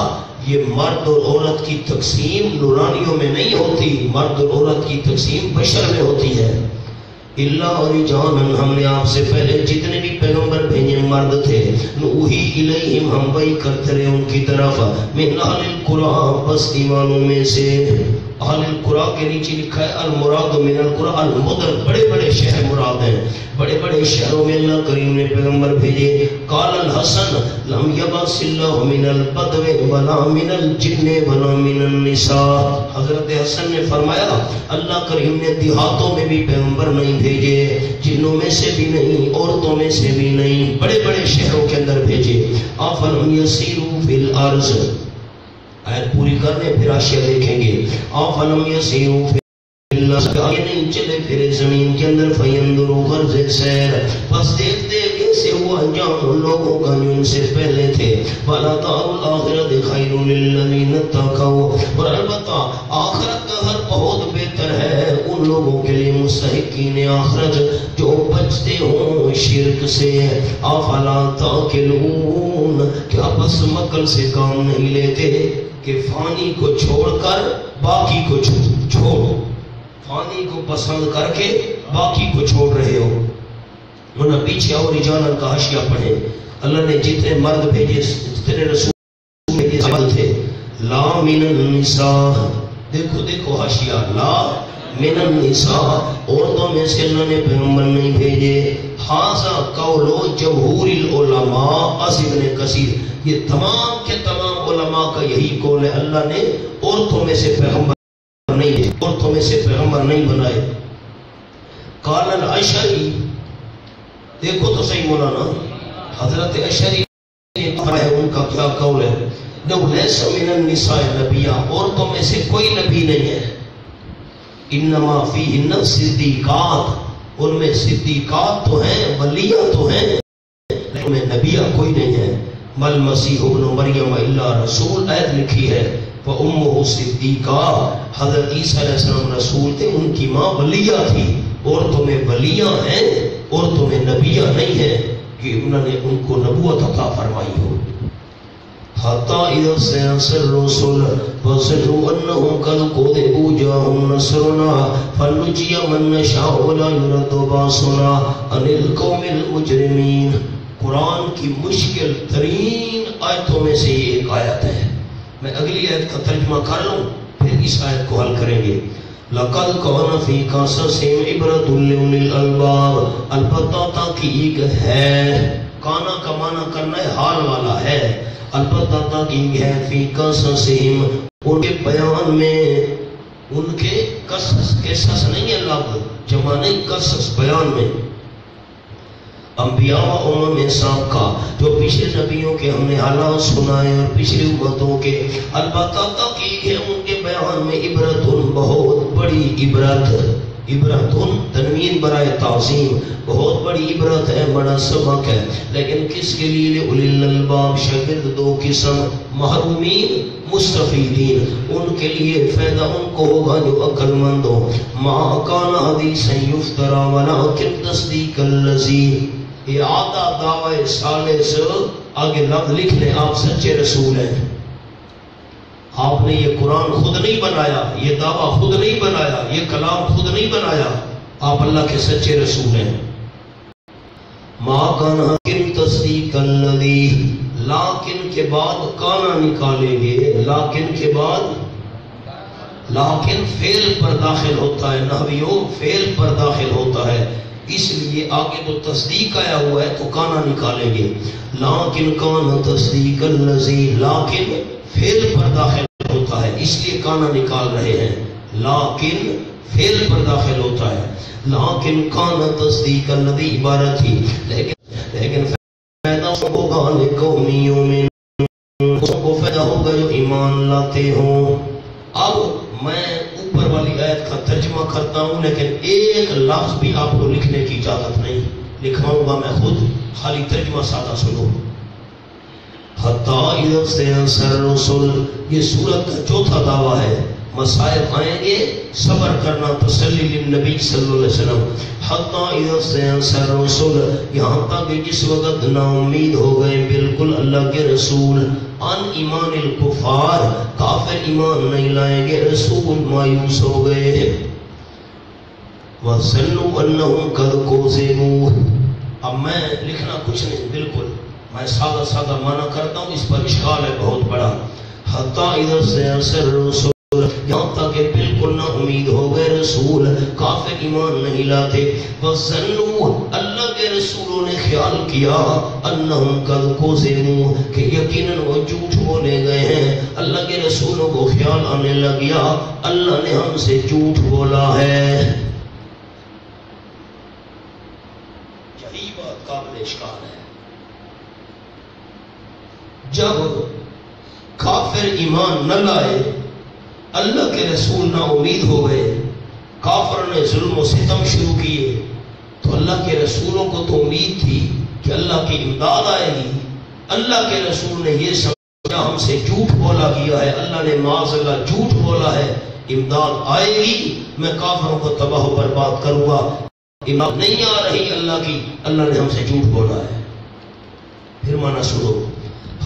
یہ مرد اور عورت کی تقسیم نورانیوں میں نہیں ہوتی، مرد اور عورت کی تقسیم بشر میں ہوتی ہے۔ اللہ رجالا، ہم نے آپ سے پہلے جتنے بھی پیغمبر بھیجے مرد تھے، نوحی الیہم، ہم وحی کرتے رہے ان کی طرف، من اہل القرى، بستی والوں میں سے۔ اہل القرى کے نیچے لکھا ہے المراد من القرى المدن، بڑے بڑے شہر مراد ہیں، بڑے بڑے شہروں میں اللہ کریم نے پیغمبر بھیجے۔ قال الحسن لم يبعث الله من البدو ولا من الجن ولا من النساء، حضرت حسن نے فرمایا اللہ کریم نے دیہاتوں میں بھی پیغمبر نہیں بھیجے، جنوں میں سے بھی نہیں، عورتوں میں سے بھی نہیں، بڑے بڑے شہروں کے اندر بھیجے۔ افلم يسيروا في الارض، آیت پوری کرنے پھر حاشیہ دیکھیں گے۔ افلم يسيروا في الارض، آگے نہیں چلے پھرے زمین کے اندر، فینظروا، غرض سیر، بس دیکھتے کیسے ہوا انجام ان لوگوں کا جو ان سے پہلے تھے۔ وَلَدَارُ الْآخِرَةِ خَيْرٌ لِلَّذِينَ اتَّقَوْا، اور البتہ آخرت کا گھر بہت بہتر ہے ان لوگوں کے لیے مستحقین آخرت جو بچتے ہوں شرک سے۔ افلا تعقلون، کیا بس مکل سے کام نہیں لیتے کہ فانی کو چھوڑ کر باقی کو چھوڑ، فانی کو پسند کر کے باقی کو چھوڑ رہے ہو۔ ورنہ پیچھے اور رجالا کا حاشیہ پڑھے، اللہ نے جتنے مرد بھیجے، جتنے رسول بھیجے مرد تھے۔ لا من النساء، دیکھو دیکھو حاشیہ، لا من النساء، عورتوں میں سے اللہ نے پیغمبر نہیں بھیجے۔ ھذا قول جمہور العلماء از ابن کثیر، یہ تمام کے تمام علماء کا یہی قول ہے، اللہ نے عورتوں میں سے پیغمبر نہیں، عورتوں میں سے پیغمبر نہیں بنائے۔ قال الاشعری، دیکھو تو صحیح مولانا، حضرت اشعری نے فرمایا ان کا کیا قول ہے، لو لیس من النساء نبیہ، عورتوں میں سے کوئی نبی نہیں ہے، انما فیہن صدیقات، ان میں صدیقات تو ہیں، ولیہ تو ہیں، لیکن ان میں نبیہ کوئی نہیں ہے۔ مل مسیح ابن مریم الا رسول، آیت لکھی ہے، وَأُمُّهُ صِدِّيقَةٌ، حضرت عیسیٰ علیہ السلام رسول تھے، ان کی ماں ولیہ تھی۔ عورتوں میں ولیہ ہیں، عورتوں میں نبیہ نہیں ہے کہ انہوں نے ان کو نبوت عطا فرمائی ہو۔ حَتَّى إِذَا اسْتَيْأَسَ الرُّسُلُ وَظَنُّوا أَنَّهُمْ قَدْ كُذِبُوا جَاءَهُمْ نَصْرُنَا فَنُجِّيَ مَن نَّشَاءُ وَلَا يُرَدُّ بَأْسُنَا عَنِ الْقَوْمِ الْمُجْرِمِينَ۔ قرآن کی مشکل ترین آیتوں میں سے یہ ایک آیت ہے، میں اگلی آیت کا ترجمہ کر لوں پھر اس آیت کو حل کریں گے۔ لَقَدْ كَانَ فِي قَصَصِهِمْ عِبْرَةٌ لِأُولِي الْأَلْبَابِ، البتہ تاکید ہے، کانا کا معنی کرنا ہے حال والا ہے، البتہ تاکید ہے، فی قصصہم، ان کے بیان میں، ان کے قصص نہیں ہے لفظ جمع نہیں، قصص بیان میں، انبیاء و امم سابقہ جو پچھلے نبیوں کے ہم نے حالات سنائے اور پچھلی امتوں کے، البتہ تحقیق ہے ان کے بیان میں عبرت، بہت بڑی عبرت، عبرت تنوین برائے تعظیم، بہت بڑی عبرت ہے، بڑا سبق ہے، لیکن کس کے لیے؟ اولی الالباب، شاگرد دو قسم، محرومین، مستفیدین، ان کے لیے فائدہ ان کو ہوگا جو عقل مند ہو۔ ما کان حدیثا یفترا ولکن تصدیق الذی، اعادہ دعوی ثالث، آگے لفظ لکھ لیں، آپ سچے رسول ہیں، آپ نے یہ قرآن خود نہیں بنایا، یہ دعویٰ خود نہیں بنایا، یہ کلام خود نہیں بنایا، آپ اللہ کے سچے رسول ہیں۔ ما کان حکم تصدیق الذی، لیکن کے بعد کانا نکالیں گے، لیکن کے بعد، لیکن فعل پر داخل ہوتا ہے، نحویوں فعل پر داخل ہوتا ہے، اس لیے آگے تو تصدیق آیا ہوا ہے تو کانا نکالیں گے، لیکن کانا تصدیق الذی، لیکن فعل پر داخل ہوتا ہے اس لیے کانا نکال رہے ہیں، لیکن فعل پر داخل ہوتا ہے، لیکن کانا تصدیق الذی عبارت تھی، لیکن فائدہ ہوگا لقوم یؤمنون۔ اس کو فائدہ ہوگا جو ایمان لاتے ہوں. اب میں اوپر والی آیت کا ترجمہ کرتا ہوں لیکن ایک لفظ بھی آپ کو لکھنے کی اجازت نہیں، لکھواؤں گا میں خود، خالی ترجمہ سادہ سنو. حتیٰ اذا استیأس الرسل، یہ سورت کا چوتھا دعویٰ ہے. مصائب آئیں گے، صبر کرنا، تسلی للنبی صلی اللہ علیہ وسلم. حتیٰ اذا استیأس الرسل، یہاں تک کہ جس وقت نا امید ہو گئے بالکل اللہ کے رسول. ان ایمان الکفار، کافر ایمان نہیں لائیں گے، رسول مایوس ہو گئے. وَظَنُّوا أَنَّهُمْ قَدْ كُذِبُوا. اب میں لکھنا کچھ نہیں، بالکل میں سادہ سادہ معنی کرتا ہوں، اس پر اشکال ہے بہت بڑا. حتیٰ اذا استیأس الرسل، یہاں تک کہ بالکل نہ امید ہو گئے رسول، کافر ایمان نہیں لاتے. وَظَنُّوا، اللہ کے رسولوں نے خیال کیا، أَنَّهُمْ قَدْ كُذِبُوا، کہ یقیناً وہ جھوٹ بولے گئے ہیں. اللہ کے رسولوں کو خیال آنے لگ گیا اللہ نے ہم سے جھوٹ بولا ہے. یہی بات قابل اشکال ہے. جب کافر ایمان نہ لائے، اللہ کے رسول نا امید ہو گئے، کافر نے ظلم و ستم شروع کیے، تو اللہ کے رسولوں کو تو امید تھی کہ اللہ کی امداد آئے گی. اللہ کے رسول نے یہ سمجھا ہم سے جھوٹ بولا گیا ہے، اللہ نے معاذ اللہ جھوٹ بولا ہے، امداد آئے گی، میں کافروں کو تباہ و برباد کروں گا. امداد نہیں آ رہی اللہ کی، اللہ نے ہم سے جھوٹ بولا ہے. پھر مانا سنو.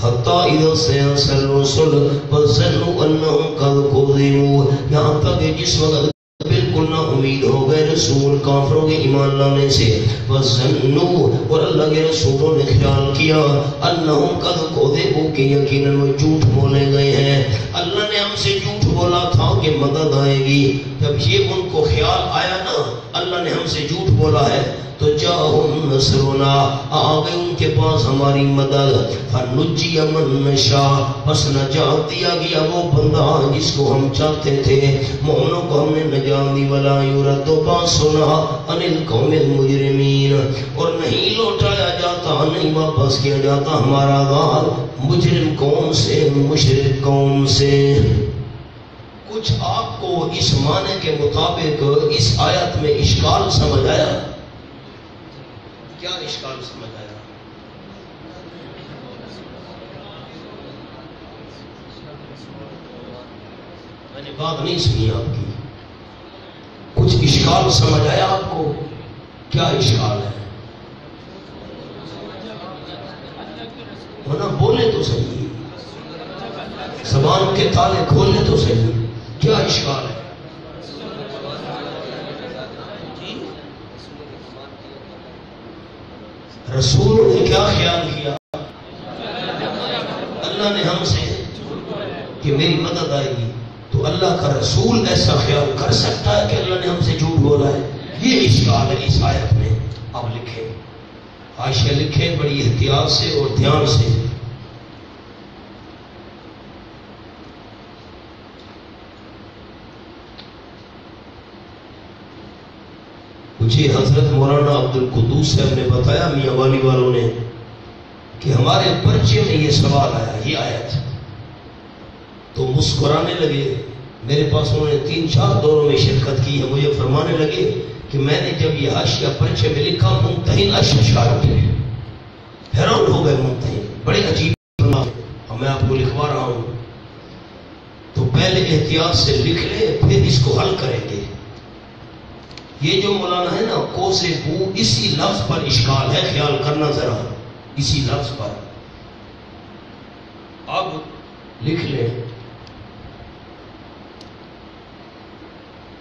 حتیٰ اذا استیأس الرسل وظنوا أنهم قد كذبوا، یہاں تک کہ جس وقت بالکل نہ امید ہو گئے رسول کافروں کے ایمان لانے سے. وظنوا، اور اللہ کے رسولوں نے خیال کیا، أنهم قد كذبوا، کہ یقیناً وہ جھوٹ بولے گئے ہیں. اللہ نے ہم سے جھوٹ بولا تھا کہ مدد آئے گی. جب یہ ان کو خیال آیا نا اللہ نے ہم سے جھوٹ بولا ہے، تو جاءہم نصرنا، آ گئے ان کے پاس ہماری مدد. فنجی من نشاء، پس نجات دیا گیا وہ بندہ جس کو ہم چاہتے تھے. مومنوں کو ہم نے نجات دی. ولا یرد باسنا عن القوم المجرمین، اور نہیں لوٹایا جاتا، نہیں واپس کیا جاتا ہمارا عذاب مجرم قوم سے، مشرک قوم سے. کچھ آپ کو اس معنی کے مطابق اس آیت میں اشکال سمجھ آیا؟ کیا اشکال سمجھ آیا؟ میں نے بات نہیں سنی آپ کی. کچھ اشکال سمجھ آیا آپ کو؟ کیا اشکال ہے؟ ورنہ بولے تو صحیح، زبان کے تالے کھولے تو صحیح. کیا اشکال ہے؟ رسولوں نے کیا خیال کیا؟ اللہ نے ہم سے کہ میری مدد آئے گی. تو اللہ کا رسول ایسا خیال کر سکتا ہے کہ اللہ نے ہم سے جھوٹ بولا ہے؟ یہ اشکال ہے اس آیت میں. اب لکھیں، عائشہ لکھیں بڑی احتیاط سے اور دھیان سے. مجھے حضرت مولانا عبد القدوس صاحب نے بتایا، میاں والی والوں نے، کہ ہمارے پرچے میں یہ سوال آیا، یہ آیت. تو مسکرانے لگے. میرے پاس انہوں نے 3-4 دوروں میں شرکت کی ہے. مجھے فرمانے لگے کہ میں نے جب یہ حاشیہ پرچے میں لکھا، ممتحن اشعار اٹھے، حیران ہو گئے ممتحن. بڑے عجیب، میں آپ کو لکھوا رہا ہوں. تو پہلے احتیاط سے لکھ لیں، پھر اس کو حل کریں گے. یہ جو مولانا ہے نا کوسے بو، اسی لفظ پر اشکال ہے، خیال کرنا ذرا اسی لفظ پر. اب لکھ لیں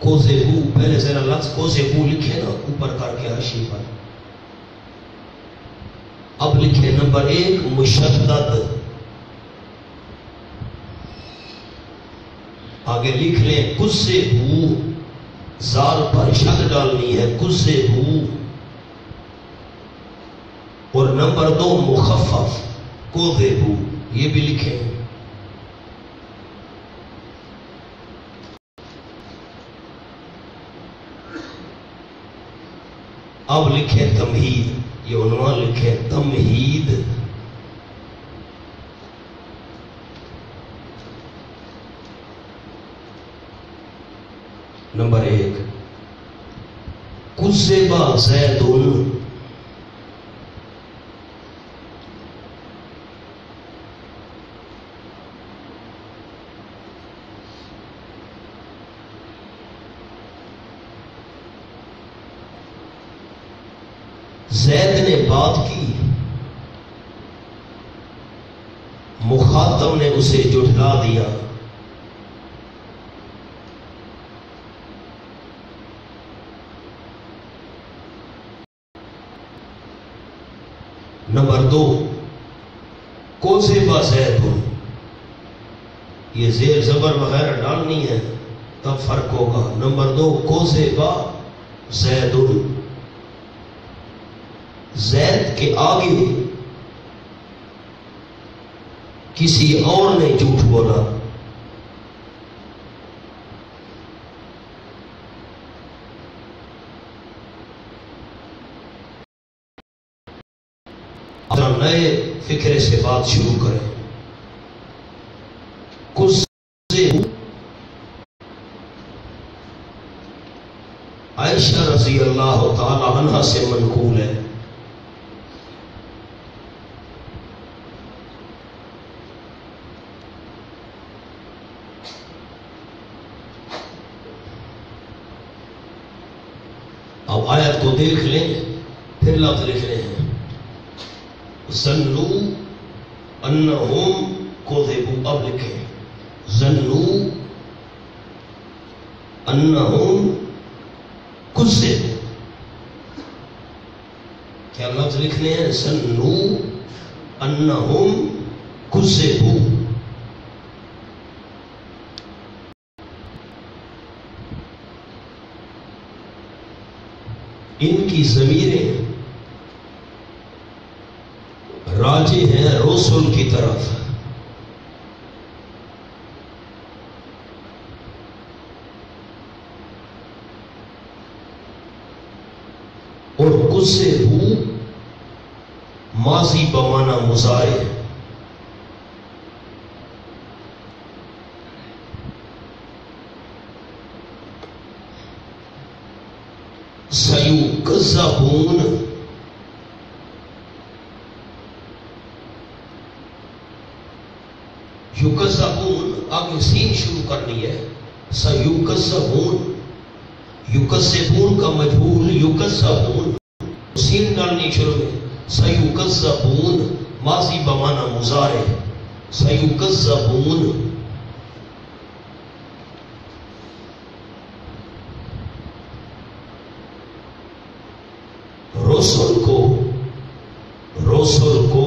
کوسے بو، پہلے ذرا لفظ کوسے بو لکھے نا اوپر کر کے حاشیے پر. اب لکھیں نمبر 1 مشدد، آگے لکھ لیں کوسے بو، زال پر شد ڈالنی ہے، کوسے بو. اور نمبر 2 مخفف کوسے بو، یہ بھی لکھیں. اب لکھیں تمہید، یہ عنوان لکھیں تمہید. نمبر 1 کذب زید، زید نے بات کی، مخاطب نے اسے جھٹلا دیا۔ نمبر 2 کذب زید، یہ زیر زبر وغیرہ ڈالنی ہے تب فرق ہوگا۔ نمبر 2 کذب زید، زید کے آگے کسی اور نے جھوٹ بولا۔ نئے فکرے سے بات شروع کریں۔ عائشہ رضی اللہ تعالی عنہا سے منقول ہے، اب آیت کو دیکھ لیں پھر لفظ لکھ رہے ہیں۔ ظنوا انہم کذبوا، اب لکھیں ظنوا انہم کذبوا، کیا لفظ لکھنے ہیں؟ ظنوا انہم کذبوا۔ ان کی ضمیریں راجع ہیں رسول کی طرف، اور کذبوا ماضی بمعنی مضارع، سیکذبون، یکذبون آگے سین شروع کرنی ہے، سیکذبون، یکذبون کا مجہول یکذبون، سین ڈالنی شروع میں، سیکذبون ماضی بمعنی مضارع، سیکذبون۔ رسول کو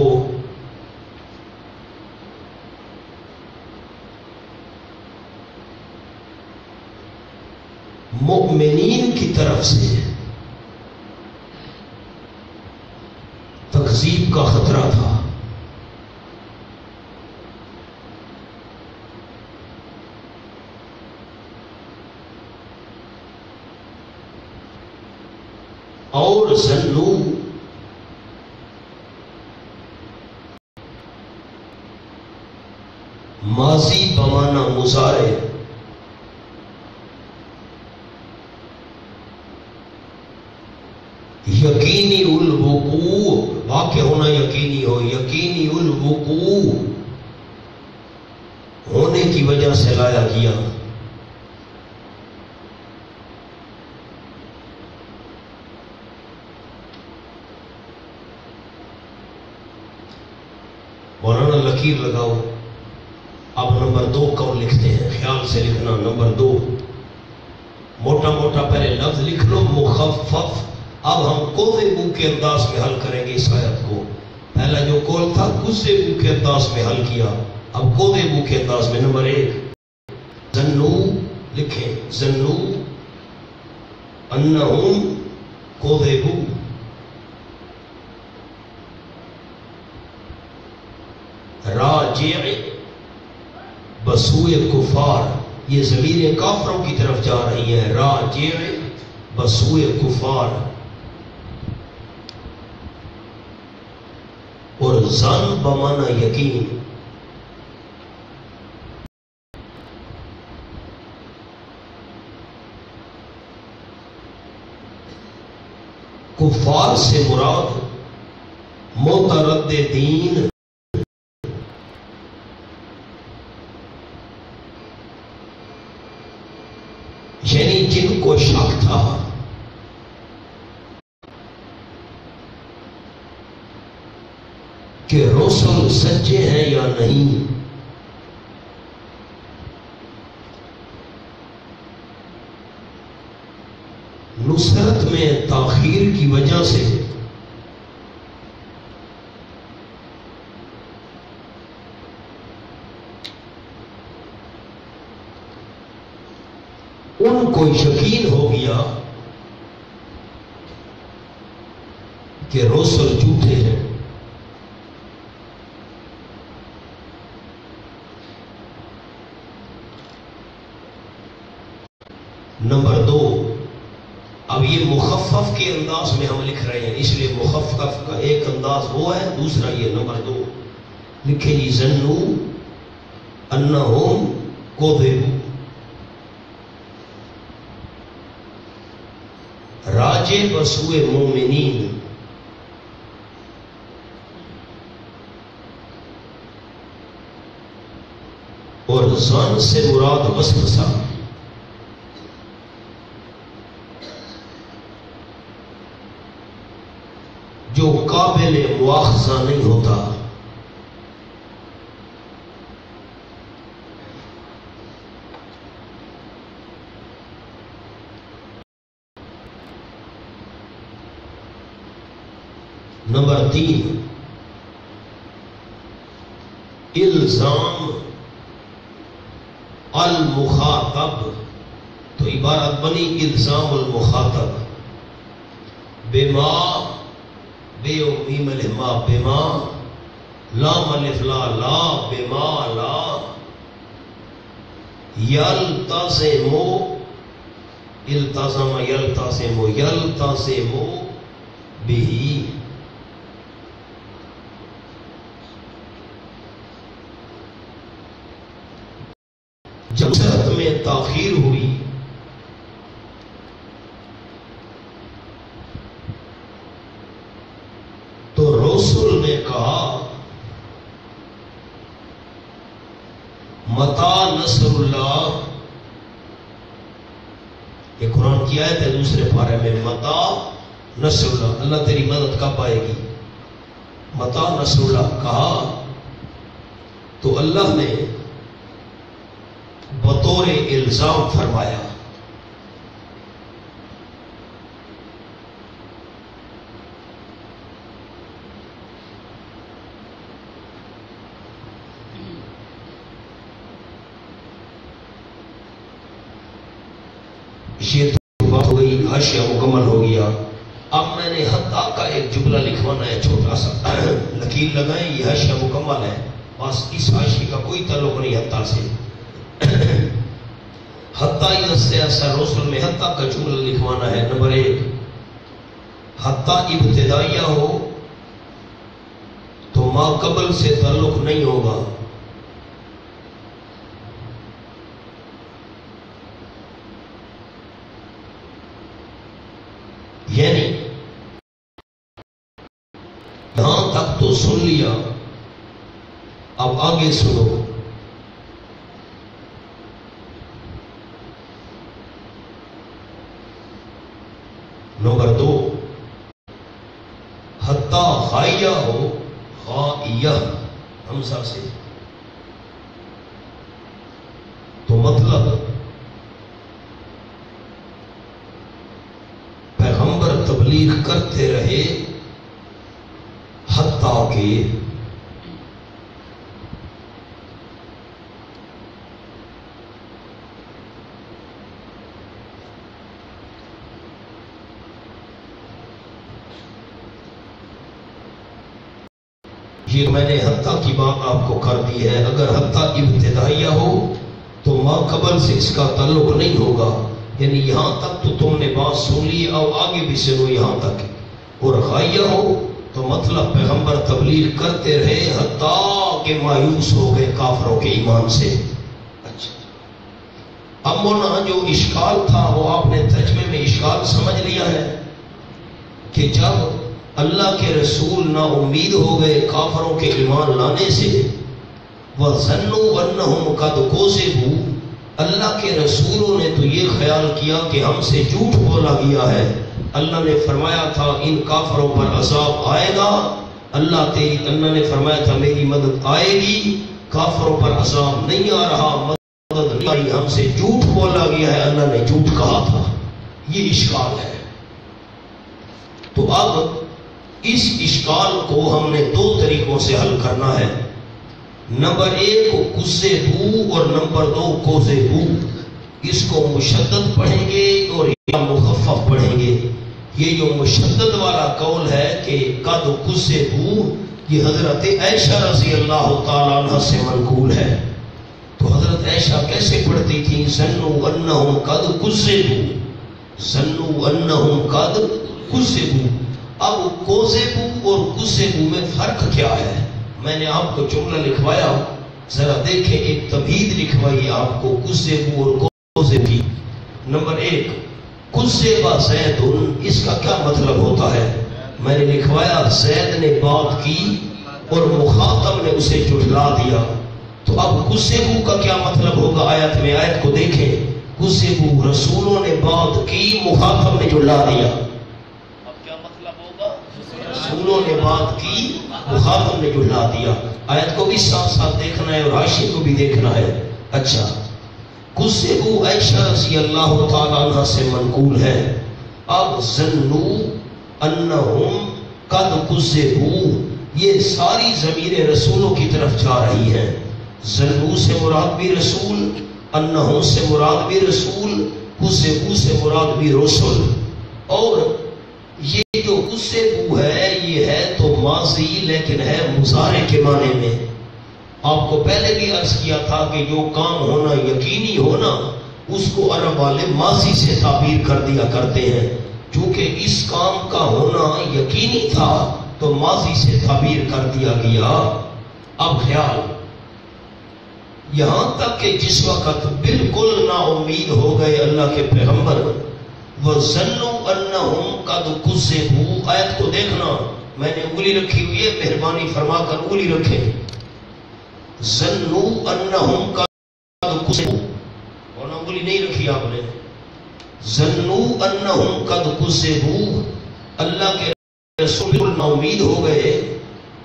مؤمنین کی طرف سے تکذیب کا خطرہ تھا، اور ظنوا ماضی بمعنی مضارع، یقینی الوقوع، واقع ہونا یقینی ہو، یقینی الوقوع ہونے کی وجہ سے لایا گیا۔ مولانا لکیر لگاؤ، اب نمبر 2 کون لکھتے ہیں؟ خیال سے لکھنا۔ نمبر 2 موٹا موٹا پہلے لفظ لکھ لو، مخفف۔ اب ہم کذبوا کے انداز میں حل کریں گے اس آیت کو۔ پہلا جو قول تھا کذبوا کے انداز میں حل کیا، اب کذبوا کے انداز میں۔ نمبر 1 ظنوا لکھیں، ظنوا انہم کذبوا، راجع بسوئے کفار، یہ ضمیر کافروں کی طرف جا رہی ہے، راجع بسوئے کفار، اور ظن بمعنی یقین۔ کفار سے مراد مترد دین یعنی جن کو شک تھا کہ رسول سچے ہیں یا نہیں، نصرت میں تاخیر کی وجہ سے ان کو یقین ہو گیا کہ رسول جھوٹے ہیں۔ نمبر 2، اب یہ مخفف کے انداز میں ہم لکھ رہے ہیں، اس لیے مخفف کا ایک انداز وہ ہے، دوسرا یہ نمبر 2 لکھے جی ظنوا انہم کذبوا، راجع بسوء مومنین، اور ظن سے مراد وسوسہ، جو قابل مواخذہ نہیں ہوتا۔ نمبر 3، الزام المخاطب، تو عبارت بنی الزام المخاطب بما، بے میم الما بما، لام الف لا لا بما لا، یلتزم التزم یلتزم یلتزم بہ، جب نصرت میں تاخیر ہوئی تو رسول نے کہا متا نصر اللہ، یہ قرآن کی آیت ہے دوسرے پارے میں، متا نصر اللہ، اللہ تیری مدد کب آئے گی، متا نصر اللہ کہا تو اللہ نے بطور الزام فرمایا یہ تو بات ہو گئی، حاشیہ مکمل ہو گیا۔ اب میں نے حتیٰ کا ایک جملہ لکھوانا ہے چھوٹا سا، لکیر لگائیں، یہ حاشیہ مکمل ہے، بس اس حاشیے کا کوئی تعلق نہیں حتیٰ سے۔ حتیٰ سے اثر رسول میں حتیٰ کا جملہ لکھوانا ہے۔ نمبر 1، حتیٰ ابتدائیہ ہو تو ما قبل سے تعلق نہیں ہوگا، یعنی یہاں تک تو سن لیا، اب آگے سنو۔ نمبر 2، حتیٰ غائیہ ہو، غائیہ حمزہ سے، تو مطلب پیغمبر تبلیغ کرتے رہے حتیٰ کہ یہ میں نے حتیٰ کی بات آپ کو کر دی ہے، اگر حتیٰ ابتدائیہ ہو تو ما قبل سے اس کا تعلق نہیں ہوگا، یعنی یہاں تک تو تم نے بات سن لی، اور آگے بھی سنو یہاں تک، اور غائیہ ہو تو مطلب پیغمبر تبلیغ کرتے رہے حتیٰ کہ مایوس ہو گئے کافروں کے ایمان سے۔ اچھا، اب مولانا جو اشکال تھا وہ آپ نے ترجمے میں اشکال سمجھ لیا ہے، کہ جب اللہ کے رسول نا امید ہو گئے کافروں کے ایمان لانے سے، وَظَنُّوا أَنَّهُمْ قَدْ كُذِبُوا، اللہ کے رسولوں نے تو یہ خیال کیا کہ ہم سے جھوٹ بولا گیا ہے۔ اللہ نے فرمایا تھا ان کافروں پر عذاب آئے گا، اللہ نے فرمایا تھا میری مدد آئے گی، کافروں پر عذاب نہیں آ رہا، مدد نہیں آئی، ہم سے جھوٹ بولا گیا ہے، اللہ نے جھوٹ کہا تھا۔ یہ اشکال ہے۔ تو اب اس اشکال کو ہم نے دو طریقوں سے حل کرنا ہے۔ نمبر ایک قصے بو اور نمبر دو کوزے بو۔ اس کو مشدد پڑھیں گے اور یا مخفف پڑھیں گے۔ یہ جو مشدد والا قول ہے کہ قد قصے بو، یہ حضرت عائشہ رضی اللہ تعالیٰ عنہ سے منقول ہے۔ تو حضرت عائشہ کیسے پڑھتی تھی؟ ظنوا انہم قد قصبوا، ظنوا انہم قد قصبوا۔ اب قصبوا اور قصبوا میں فرق کیا ہے؟ میں نے آپ کو جملہ لکھوایا، ذرا دیکھیں، ایک تمہید لکھوائی آپ کو قصبوا اور قصبوا کی۔ نمبر ایک، قصب زید، اس کا کیا مطلب ہوتا ہے؟ میں نے لکھوایا زید نے بات کی اور مخاطب نے اسے جھٹلا دیا۔ تو اب قصبوا کا کیا مطلب ہوگا آیت میں؟ آیت کو دیکھیں، قصبوا رسولوں نے بات کی، مخاطب نے جھٹلا دیا۔ اب کیا مطلب ہوگا؟ رسولوں نے بات کی، مخاطب نے جھٹلا دیا۔ آیت کو بھی ساتھ ساتھ دیکھنا ہے اور حاشیے کو بھی دیکھنا ہے۔ اچھا، قصبوا عائشہ رضی اللہ تعالیٰ عنہ سے منقول ہے۔ اب ظنوا انہم قد قصبوا، یہ ساری ضمیر رسولوں کی طرف جا رہی ہے۔ ظنوا سے مراد بھی رسول، انہم سے مراد بھی رسول، قصبوا سے مراد بھی رسول۔ اور یہ جو قصبوا ہے یہ ہے تو ماضی لیکن ہے مضارع کے معنی میں۔ آپ کو پہلے بھی عرض کیا تھا کہ جو کام ہونا یقینی ہونا اس کو عرب والے ماضی سے تعبیر کر دیا کرتے ہیں۔ چونکہ اس کام کا ہونا یقینی تھا تو ماضی سے تعبیر کر دیا گیا۔ اب خیال، یہاں تک کہ جس وقت بالکل نا امید ہو گئے اللہ کے پیغمبر، وَظَنُّوا أَنَّهُمْ قَدْ كُذِّبُوا، آیت کو دیکھنا، میں نے انگلی رکھی ہوئی ہے، مہربانی فرما کر انگلی رکھیں۔ ظنوا انہم قد قصبوا، اور انگلی نہیں رکھی آپ نے۔ ظنوا انہم قد قصبوا، اللہ کے رسول بالکل نا امید ہو گئے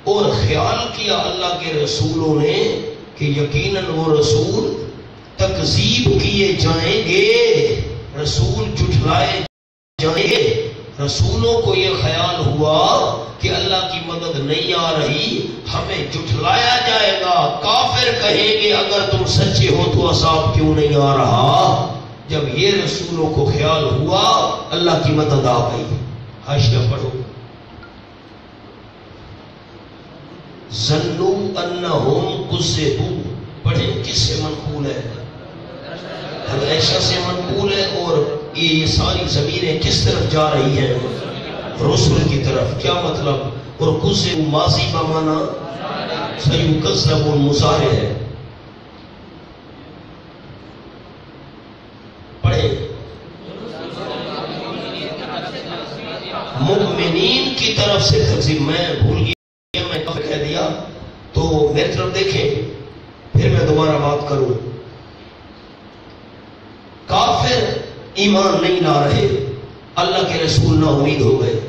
اور خیال کیا اللہ کے رسولوں نے کہ یقیناً وہ رسول تکذیب کیے جائیں گے، رسول جھٹلائے جائیں گے۔ رسولوں کو یہ خیال ہوا کہ اللہ کی مدد نہیں آ رہی، ہمیں جھٹلایا جائے گا، کافر کہیں گے اگر تم سچے ہو تو عذاب کیوں نہیں آ رہا۔ جب یہ رسولوں کو خیال ہوا اللہ کی مدد آ گئی۔ حاشیہ پڑھو، ظنوا انہم قصبوا، پڑھیں، کس سے منقول ہے؟ عائشہ سے منقول ہے۔ اور یہ ساری ضمیریں کس طرف جا رہی ہیں؟ رسول کی طرف۔ کیا مطلب؟ اور قصبوا ماضی بمانا سیکذب مضارع ہے۔ پڑھیں، مؤمنین کی طرف سے تکذیب، میں بھول گیا، میں کافر کہہ دیا، تو میری طرف دیکھیں، پھر میں دوبارہ بات کروں۔ کافر ایمان نہیں لا رہے، اللہ کے رسول نا امید ہو گئے۔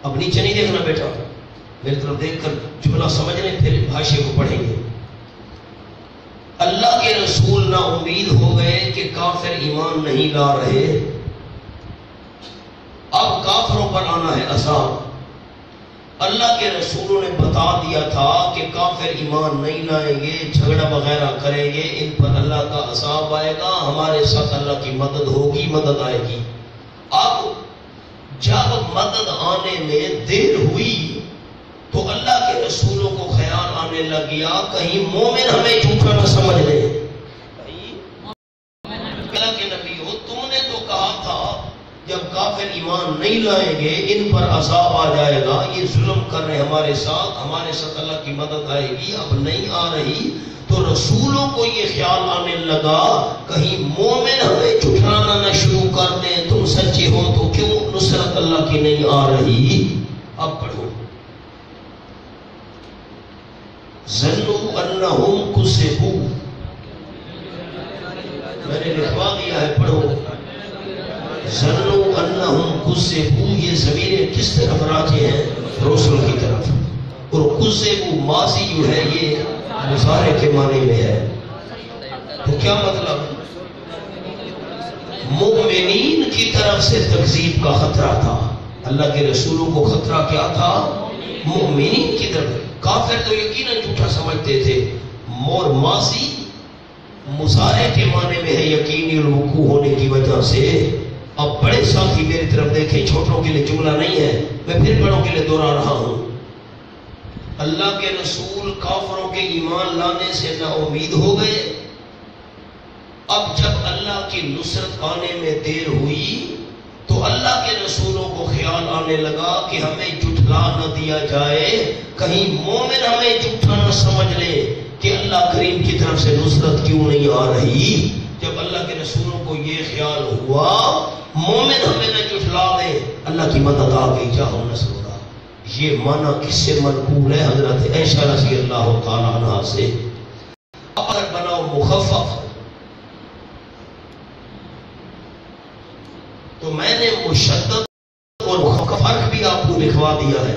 اب نیچے نہیں دیکھنا بیٹا، میری طرف دیکھ کر جملہ سمجھ لیں، پھر حاشیے کو پڑھیں گے۔ اللہ کے رسول نا امید ہو گئے کہ کافر ایمان نہیں لا رہے، اب کافروں پر آنا ہے عذاب۔ اللہ کے رسولوں نے بتا دیا تھا کہ کافر ایمان نہیں لائیں گے، جھگڑا وغیرہ کریں گے، ان پر اللہ کا عذاب آئے گا، ہمارے ساتھ اللہ کی مدد ہوگی، مدد آئے گی۔ اب جب مدد آنے میں دیر ہوئی تو اللہ کے رسولوں کو خیال آنے لگ گیا کہیں مومن ہمیں جھوٹا نہ سمجھ لے۔ اللہ کے نبی ہو، تم نے تو کہا تھا جب کافر ایمان نہیں لائیں گے ان پر عذاب آ جائے گا، یہ ظلم کر رہے ہمارے ساتھ اللہ کی مدد آئے گی، اب نہیں آ رہی۔ تو رسولوں کو یہ خیال آنے لگا کہیں مومن ہمیں جھٹلانا نہ شروع کر دیں، تم سچے ہو تو کیوں نصرت اللہ کی کی نہیں آ رہی. اب پڑھو. ظنوا انہم کذبوا، میں نے لکھوا دیا ہے، پڑھو. ظنوا انہم کذبوا، یہ ضمیر کس طرف راجع ہیں؟ رسل کی طرف. اور کذبوا ماضی جو ہے یہ مضارع کے معنی میں ہے. تو کیا مطلب؟ مومنین کی طرف سے تکذیب کا خطرہ تھا. اللہ کے رسولوں کو خطرہ کیا تھا؟ مومنین کی طرف. کافر تو یقیناً جھوٹا سمجھتے تھے. اور ماضی مضارع کے معنی میں ہے یقینی الوقوع ہونے کی وجہ سے. اب بڑے ساتھی میری طرف دیکھیں، چھوٹوں کے لیے جملہ نہیں ہے، میں پھر بڑوں کے لیے دوہرا رہا ہوں. اللہ کے رسول کافروں کے ایمان لانے سے نا امید ہو گئے. اب جب اللہ کی نصرت آنے میں دیر ہوئی تو اللہ کے رسولوں کو خیال آنے لگا کہ ہمیں جھٹلا نہ دیا جائے، کہیں مومن ہمیں جھوٹا نہ سمجھ لے کہ اللہ کریم کی طرف سے نصرت کیوں نہیں آ رہی. جب اللہ کے رسولوں کو یہ خیال ہوا مومن ہمیں نہ جھٹلا دے، اللہ کی مدد آ گئی، جاؤ نصر اللہ. یہ معنی کس سے منقول ہے؟ حضرت عائشہ رضی اللہ تعالیٰ عنہ سے. اگر بناؤ مخفف تو میں نے مشدد اور مخفف کا فرق بھی آپ کو لکھوا دیا ہے.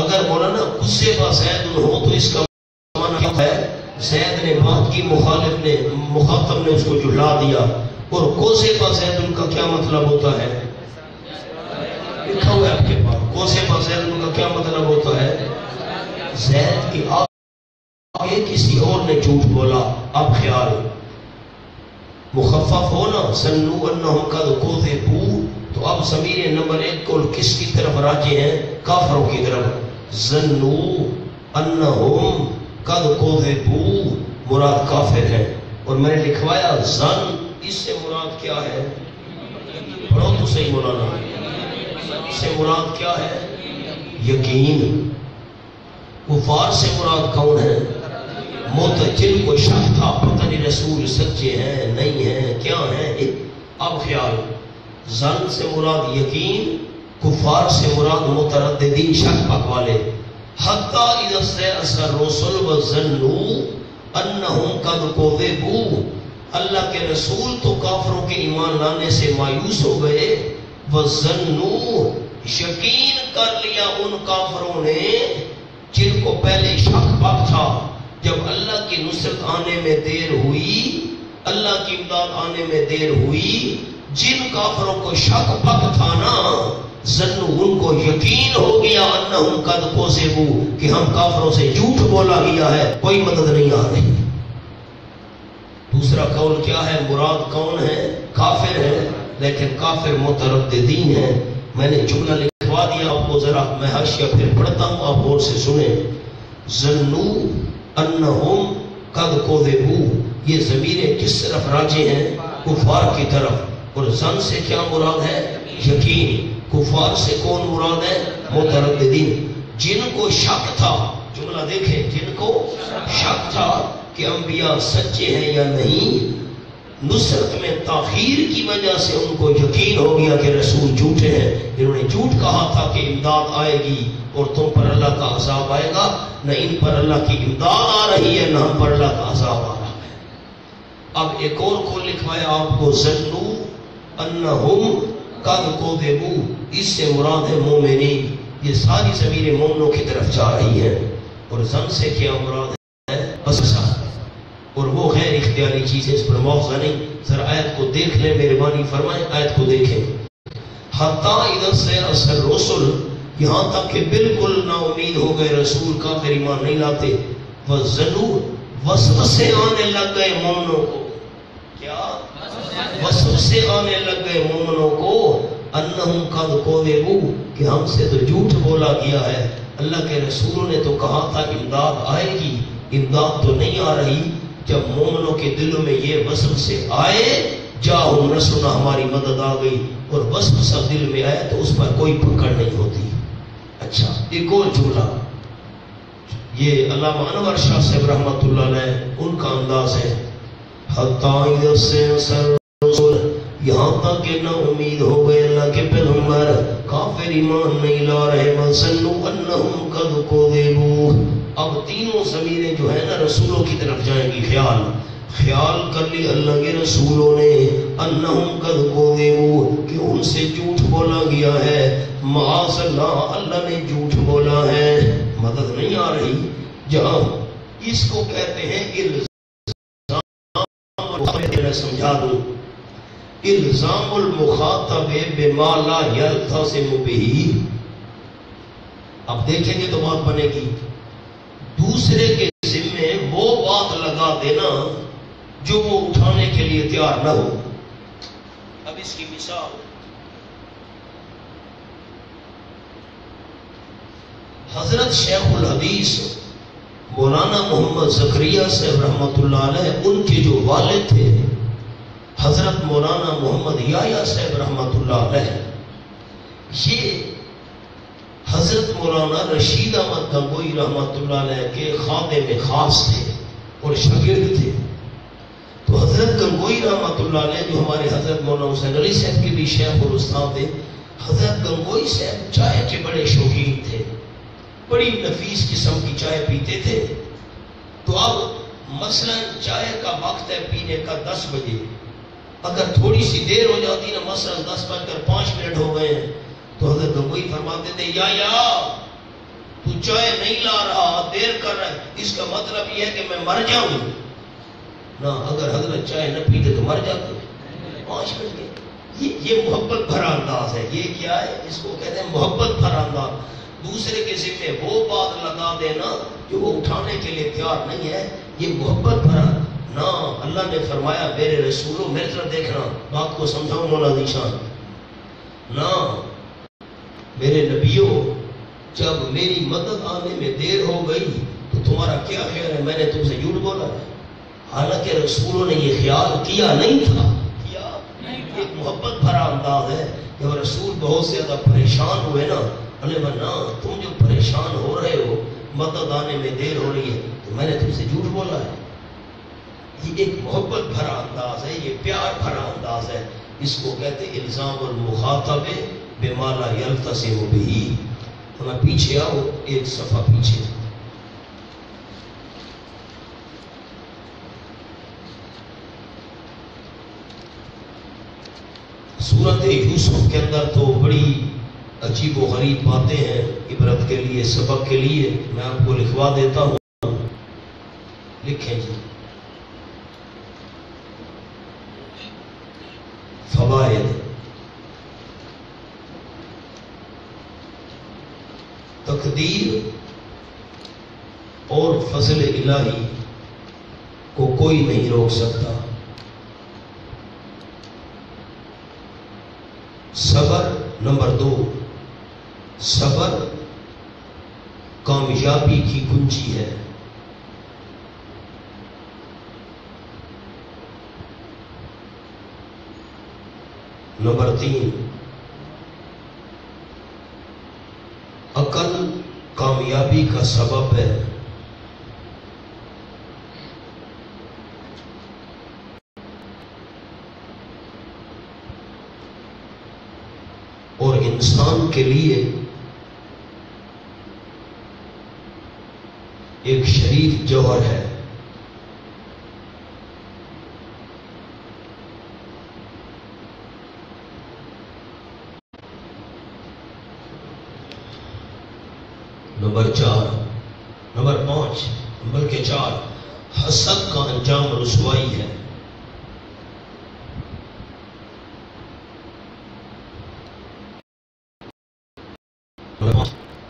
اگر مولانا کذب زید ہو تو اس کا معنی کیا ہے؟ زید نے بات کی، مخاطب نے اس کو جھٹلا دیا. اور کذب زید کا کیا مطلب ہوتا ہے؟ لکھا ہوا ہے آپ کے پاس. کذب زید کا کیا مطلب ہوتا ہے؟ زید کی آگے کسی اور نے جھوٹ بولا. اب خیال مخفف ہونا ظنوا انہم قد کذبوا، تو اب ضمیر نمبر 1 کو کس کی طرف راجع ہیں؟ کافروں کی طرف. ظنوا انہم قد کذبوا مراد کافر ہے. اور میں نے لکھوایا ظن، اس سے مراد کیا ہے؟ پڑھو تو صحیح مولانا. اس سے مراد کیا ہے؟ یقین. کفار سے مراد کون ہے؟ متجل کو شک تھا، پتہ نہیں رسول سچے ہیں نہیں ہیں کیا ہیں. اب خیال، ظن سے مراد یقین، کفار سے مراد مترددین شک پک والے. حتی اذا استیأس الرسل وظنوا انہم قد کذبوا، اللہ کے رسول تو کافروں کے ایمان لانے سے مایوس ہو گئے. وظنوا، یقین کر لیا ان کافروں نے جن کو پہلے شک پک تھا. جب اللہ کی نصرت آنے میں دیر ہوئی، اللہ کی امداد آنے میں دیر ہوئی، جن کافروں کو شک پک تھا نا، ظنوا ان کو یقین ہو گیا انہم قد کذبوا کہ ہم کافروں سے جھوٹ بولا گیا ہے، کوئی مدد نہیں آ رہی. دوسرا قول کیا ہے؟ مراد کون ہے؟ کافر ہے، لیکن کافر مترددین ہیں. میں نے جملہ لکھوا دیا آپ کو، ذرا میں حاشیہ پھر پڑھتا ہوں، آپ غور سے سنیں. ظنوا انہم قد کذبوا، یہ ضمیر کس طرف راجع ہیں؟ کفار کی طرف. اور ظن سے کیا مراد ہے؟ یقین. کفار سے کون مراد ہے؟ مترددین. جن کو شک تھا، جملہ دیکھیں، جن کو شک تھا کہ انبیاء سچے ہیں یا نہیں، نصرت میں تاخیر کی وجہ سے ان کو یقین ہو گیا کہ رسول جھوٹے ہیں. انہوں نے جھوٹ کہا تھا کہ امداد آئے گی اور تم پر اللہ کا عذاب آئے گا. نہ ان پر اللہ کی امداد آ رہی ہے، نہ ہم پر اللہ کا عذاب آ رہا ہے. اب ایک اور کو لکھوایا آپ کو، ظنوا انہم قد کذبوا، اس سے مراد ہے مومنین. یہ ساری ضمیر مومنوں کی طرف جا رہی ہے. اور ظن سے کیا مراد ہے؟ بس اور وہ غیر اختیاری چیز ہے، اس پر موضوع نہیں. ذرا آیت کو دیکھ لیں، مہربانی فرمائیں آیت کو دیکھیں. حتی اذا استیأس الرسل، یہاں تک کہ بالکل نا امید ہو گئے رسول، کافر ایمان نہیں لاتے. وظنوا، وسوسے آنے لگ گئے مومنوں کو. کیا وسوسے آنے لگ گئے مومنوں کو، انہم قد کذبوا کہ ہم سے تو جھوٹ بولا گیا ہے. اللہ کے رسولوں نے تو کہا تھا امداد آئے گی، امداد تو نہیں آ رہی. جب مومنوں کے دلوں میں یہ وسوسے آئے، جاؤ نصرنا، ہماری مدد آ گئی. اور وسوسہ دل میں آیا تو اس پر کوئی پکڑ نہیں ہوتی. اچھا ایک اور جملہ، یہ علامہ انور شاہ صاحب رحمۃ اللہ علیہ ان کا انداز ہے. حتی اذا استیأس الرسل، یہاں تک کہ نہ امید ہو گئے اللہ کے پیغمبر کافر ایمان نہیں لا رہے وَظَنُّوا أَنَّهُمْ قَدْ كُذِبُوا. اب تینوں ضمیریں جو ہے نا رسولوں کی طرف جائیں گی. خیال کر لی اللہ کے رسولوں نے انہم قد کذبوا کہ ان سے جھوٹ بولا گیا ہے. معاذ اللہ اللہ نے جھوٹ بولا ہے. مدد نہیں آ رہی. جہاں اس کو کہتے ہیں الزام. میں سمجھا دوں الزام المخاطب بما لا یلتزم به. اب دیکھیں گے تو بات بنے گی. دوسرے کے ذمے وہ بات لگا دینا جو وہ اٹھانے کے لیے تیار نہ ہو. اب اس کی مثال حضرت شیخ الحدیث مولانا محمد زکریا صاحب رحمۃ اللہ علیہ ان کے جو والد تھے حضرت مولانا محمد یحییٰ صاحب رحمۃ اللہ علیہ یہ حضرت مولانا رشید احمد گنگوئی رحمۃ اللہ علیہ کے خادم خاص تھے اور شاگرد تھے. تو حضرت گنگوئی رحمۃ اللہ علیہ جو ہمارے حضرت مولانا حسین علی صاحب کے بھی شیخ اور استاد تھے. حضرت گنگوئی صاحب چائے کے بڑے شوقین تھے. بڑی نفیس قسم کی چائے پیتے تھے. تو اب مثلا چائے کا وقت ہے پینے کا 10 بجے. اگر تھوڑی سی دیر ہو جاتی نا مثلا 10:05 ہو گئے ہیں تو حضرت گنگوئی فرماتے تھے یا تو چائے نہیں لا رہا دیر کر رہا ہے اس کا مطلب یہ ہے کہ میں مر جاؤں نہ. اگر حضرت چائے نہ پیتے تو مر جاتے. 5 بج گئے. یہ محبت بھرا انداز ہے. یہ کیا ہے اس کو کہتے ہیں محبت بھرا انداز. دوسرے کے ذمے وہ بات لگا دینا جو وہ اٹھانے کے لیے تیار نہیں ہے. یہ محبت بھرا نہ. اللہ نے فرمایا میرے رسولوں میری طرف دیکھنا بات کو سمجھاؤں مولا ذیشان نہ. میرے نبیوں جب میری مدد آنے میں دیر ہو گئی تو تمہارا کیا خیال ہے میں نے تم سے جھوٹ بولا ہے؟ حالانکہ رسولوں نے یہ خیال کیا نہیں تھا. ایک محبت بھرا انداز ہے. جب رسول بہت زیادہ پریشان ہوئے نا بنا تم جو پریشان ہو رہے ہو مدد آنے میں دیر ہو رہی ہے تو میں نے تم سے جھوٹ بولا ہے. یہ ایک محبت بھرا انداز ہے. یہ پیار بھرا انداز ہے. اس کو کہتے ہیں الزام المخاطب بما لا یلتزم به. ہمیں پیچھے آؤ ایک صفحہ پیچھے. سورۃ یوسف کے اندر تو بڑی عجیب و غریب باتیں ہیں عبرت کے لیے سبق کے لیے. میں آپ کو لکھوا دیتا ہوں. لکھیں جی. فوائد تقدیر اور فضل الہی کو کوئی نہیں روک سکتا. صبر نمبر 2 صبر کامیابی کی کنجی ہے. نمبر 3 عقل کامیابی کا سبب ہے. اور انسان کے لیے ایک شریف جوہر ہے. نمبر 5 بلکہ 4 حسد کا انجام رسوائی ہے.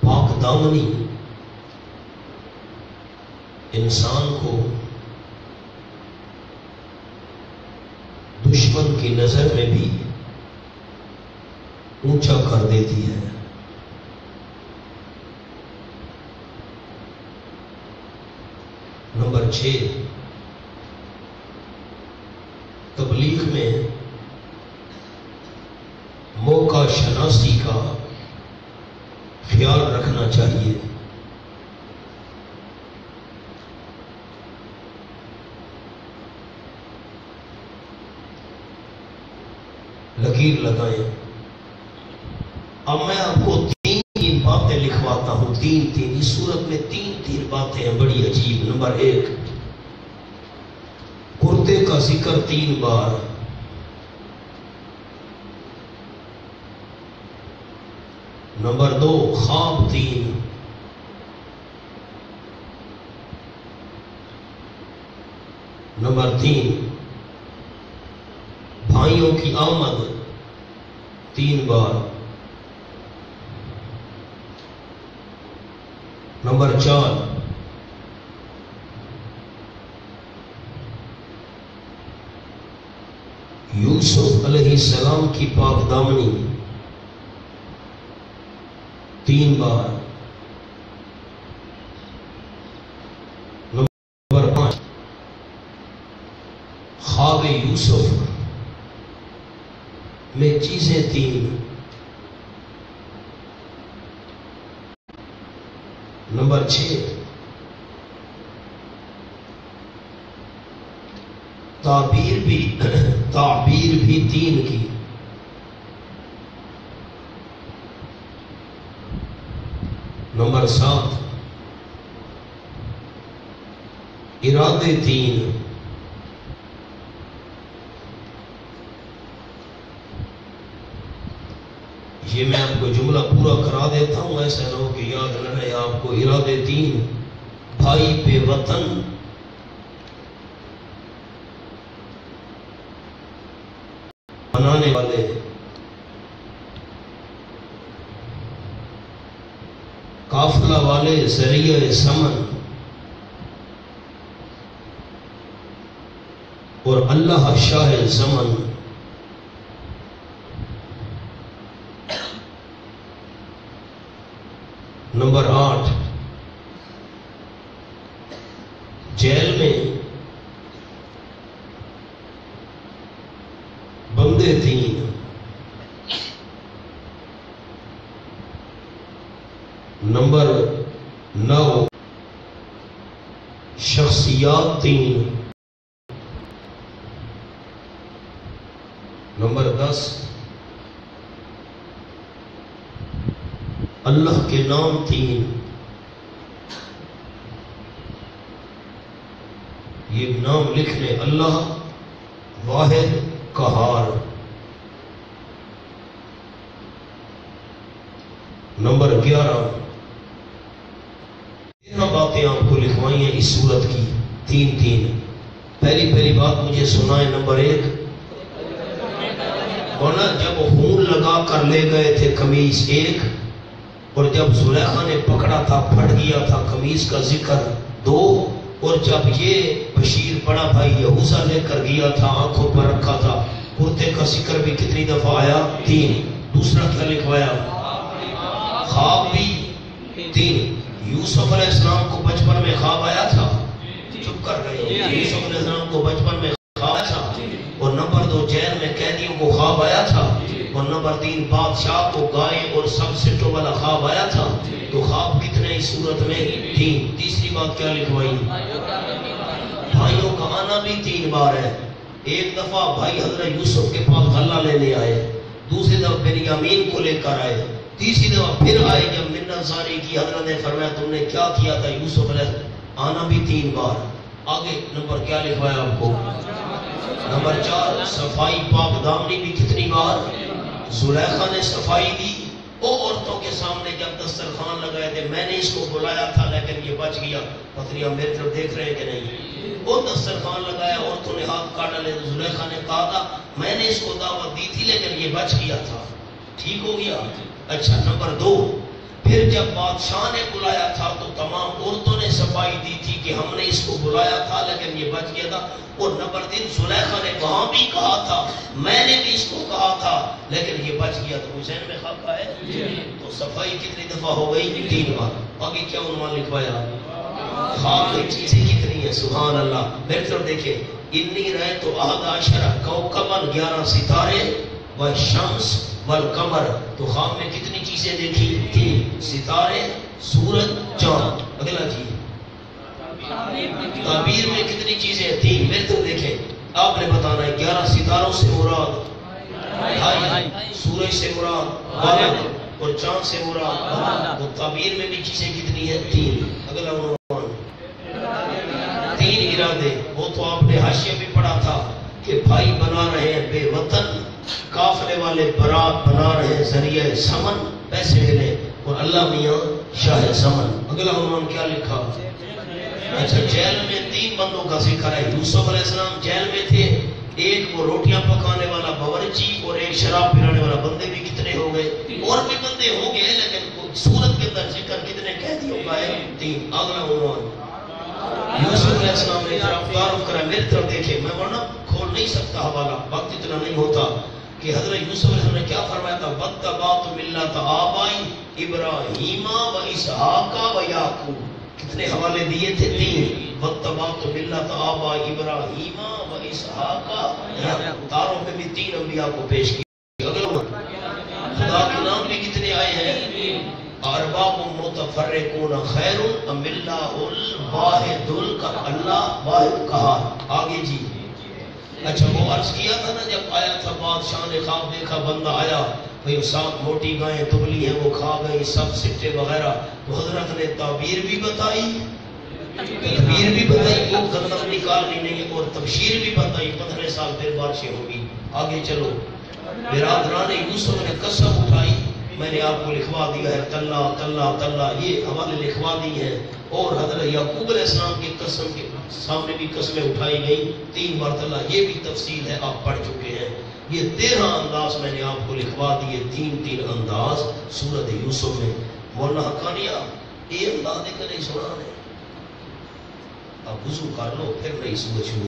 پاک دامنی انسان کو دشمن کی نظر میں بھی اونچا کر دیتی ہے. نمبر 6 تبلیغ میں موقع شناسی کا خیال رکھنا چاہیے. لکیر لگائیں. اب میں آپ کو تین باتیں لکھواتا ہوں. تین اس صورت میں تین باتیں ہیں بڑی عجیب. نمبر 1، کرتے کا ذکر 3 بار. نمبر 2، خواب 3. نمبر 3، بھائیوں کی آمد 3 بار. نمبر 4، یوسف علیہ السلام کی پاک دامنی 3 بار. نمبر 5، خواب یوسف میں چیزیں 3. نمبر 6، تعبیر بھی 3 کی. نمبر 7، ارادے 3. یہ میں آپ کو جملہ پورا کرا دیتا ہوں، ایسا نہ ہو کہ یاد نہ رہے آپ کو. ارادے 3، بھائی بے وطن بنانے والے، قافلہ والے ذریعہ سمن، اور اللہ شاہ زمن. نمبر 8، جیل میں بندے 3. نمبر 9، شخصیات 3. نمبر 10، اللہ کے نام 3. یہ نام لکھ لیں، اللہ واحد قہار. نمبر 11، 13 باتیں آپ کو لکھوائی ہیں اس صورت کی 3. پہلی بات مجھے سنائیں. نمبر 1، ورنہ جب خون لگا کر لے گئے تھے قمیص 1، اور جب زلیخا نے پکڑا تھا پھٹ گیا تھا قمیص کا ذکر 2، اور جب یہ بشیر بڑا بھائی یہوذا لے کر گیا تھا آنکھوں پر رکھا تھا، کرتے کا ذکر بھی کتنی دفعہ آیا؟ 3. دوسرا کیا لکھوایا؟ خواب بھی 3. یوسف علیہ السلام کو بچپن میں خواب آیا تھا؟ چپ کر گئے. یوسف علیہ السلام کو بچپن میں خواب آیا تھا. اور نمبر 2، جیل میں قیدیوں کو خواب آیا تھا. اور نمبر 3، بادشاہ کو گائے اور سب سٹوں والا خواب آیا تھا. تو خواب کتنے اس صورت میں؟ 3. تیسری بات کیا لکھوائی؟ بھائیوں کا آنا بھی 3 بار ہے. ایک دفعہ بھائی حضرت یوسف کے پاس غلہ لینے آئے، دوسری دفعہ بنیامین کو لے کر آئے، تیسری دفعہ پھر آئے جب منت زاری کی. حضرت نے فرمایا تم نے کیا کیا تھا یوسف علیہ السلام؟ آنا بھی 3 بار. آگے نمبر کیا لکھوایا آپ کو؟ نمبر 4، صفائی پاک دامنی بھی کتنی بار؟ زلیخا نے صفائی دی وہ عورتوں کے سامنے جب دسترخوان لگائے تھے. میں نے اس کو بلایا تھا لیکن یہ بچ گیا. پتریاں میری طرف دیکھ رہے ہیں کہ نہیں؟ وہ دسترخوان لگایا، عورتوں نے ہاتھ کاٹ ڈالے. زلیخا نے کہا تھا میں نے اس کو دعوت دی تھی لیکن یہ بچ گیا تھا. ٹھیک ہو گیا. اچھا نمبر 2، پھر جب بادشاہ نے بلایا تھا تو تمام عورتوں نے صفائی دی تھی کہ ہم نے اس کو بلایا تھا لیکن یہ بچ گیا تھا. اور نمبر 3، زلیخا نے وہاں بھی کہا تھا میں نے بھی اس کو کہا تھا لیکن یہ بچ گیا. تو حسین میں خواب کا ہے. تو صفائی کتنی دفعہ ہو گئی؟ 3 بار. آگے کیا عنوان لکھوایا؟ خواب کی چیزیں کتنی ہیں؟ سبحان اللہ. میری طرف دیکھیں. انی رہے تو 11 کوكبا 11 ستارے والشمس والقمر. تو خواب میں کتنی چیزیں دیکھی؟ 3 ستارے، سورج، چاند. اگلا چیز تعبیر میں کتنی چیزیں؟ 3. میرے تو دیکھیں آپ نے بتانا ہے 11 ستاروں سے مراد بھائی، سورج سے مراد والد اور چاند سے مراد، وہ تعبیر میں بھی چیزیں کتنی ہیں؟ 3۔ اگلا عنوان 3 ارادے، وہ تو آپ نے حاشیہ بھی پڑھا تھا کہ بھائی بنا رہے ہیں بے وطن، قافلے والے برات بنا رہے ہیں ذریعہ سمن، پیسے ملے، اور اللہ میاں شاہ سمن۔ اگلا عنوان کیا لکھا؟ اچھا، جیل میں 3 بندوں کا ذکر ہے۔ یوسف علیہ السلام جیل میں تھے، ایک وہ روٹیاں پکانے والا باورچی اور ایک شراب پلانے والا۔ بندے بھی کتنے ہو گئے؟ اور بھی بندے ہوں گے، لیکن سورت کے اندر ذکر کتنے قیدیوں کا ہے؟ 3۔ اگلا عنوان یوسف علیہ السلام نے طرف تعارف کرا، میری طرف دیکھے، میں ورنہ کھول نہیں سکتا حوالہ، وقت اتنا نہیں ہوتا، کہ حضرت یوسف علیہ السلام نے کیا فرمایا تھا؟ وَاتَّبَعْتُ مِلَّةَ آبَائِي إِبْرَاهِيمَ وَإِسْحَاقَ وَيَعْقُوبَ۔ کتنے حوالے دیے تھے؟ 3۔ وَاتَّبَعْتُ مِلَّةَ آبَائِي إِبْرَاهِيمَ وَإِسْحَاقَ وَيَعْقُوبَ۔ تاروں میں بھی 3 انبیاء کو پیش کیا۔ اگلا خدا کے نام بھی کتنے آئے ہیں؟ ارباب متفرقون خیر ام اللہ الواحد اللہ واحد کہا۔ آگے جی، اچھا وہ عرض کیا تھا نا، جب آیا تھا بادشاہ نے خواب دیکھا، بندہ آیا، بھئی ساتھ موٹی گائیں دبلی ہیں وہ کھا گئی سب سٹے وغیرہ، تو حضرت نے تعبیر بھی بتائی، وہ گندم نکالنی نہیں، اور تبشیر بھی بتائی، 15 سال پھر بارشیں ہوگی۔ آگے چلو، برادران یوسف نے قسم اٹھائی، میں نے آپ کو لکھوا دیا ہے، تلا تلا تلا، یہ حوالے لکھوا دی ہیں، اور حضرت یعقوب علیہ السلام کی قسم کے سامنے بھی قسمیں اٹھائی گئی 3 مرتبہ، یہ بھی تفصیل ہے، آپ پڑھ چکے ہیں۔ یہ 13 انداز میں نے آپ کو لکھوا دیے، 3 انداز سورۃ یوسف میں۔ مولانا حقانیہ یہ انداز دیکھ کر نہیں سنا ہے، اب وضو کر لو پھر نئی سورت شروع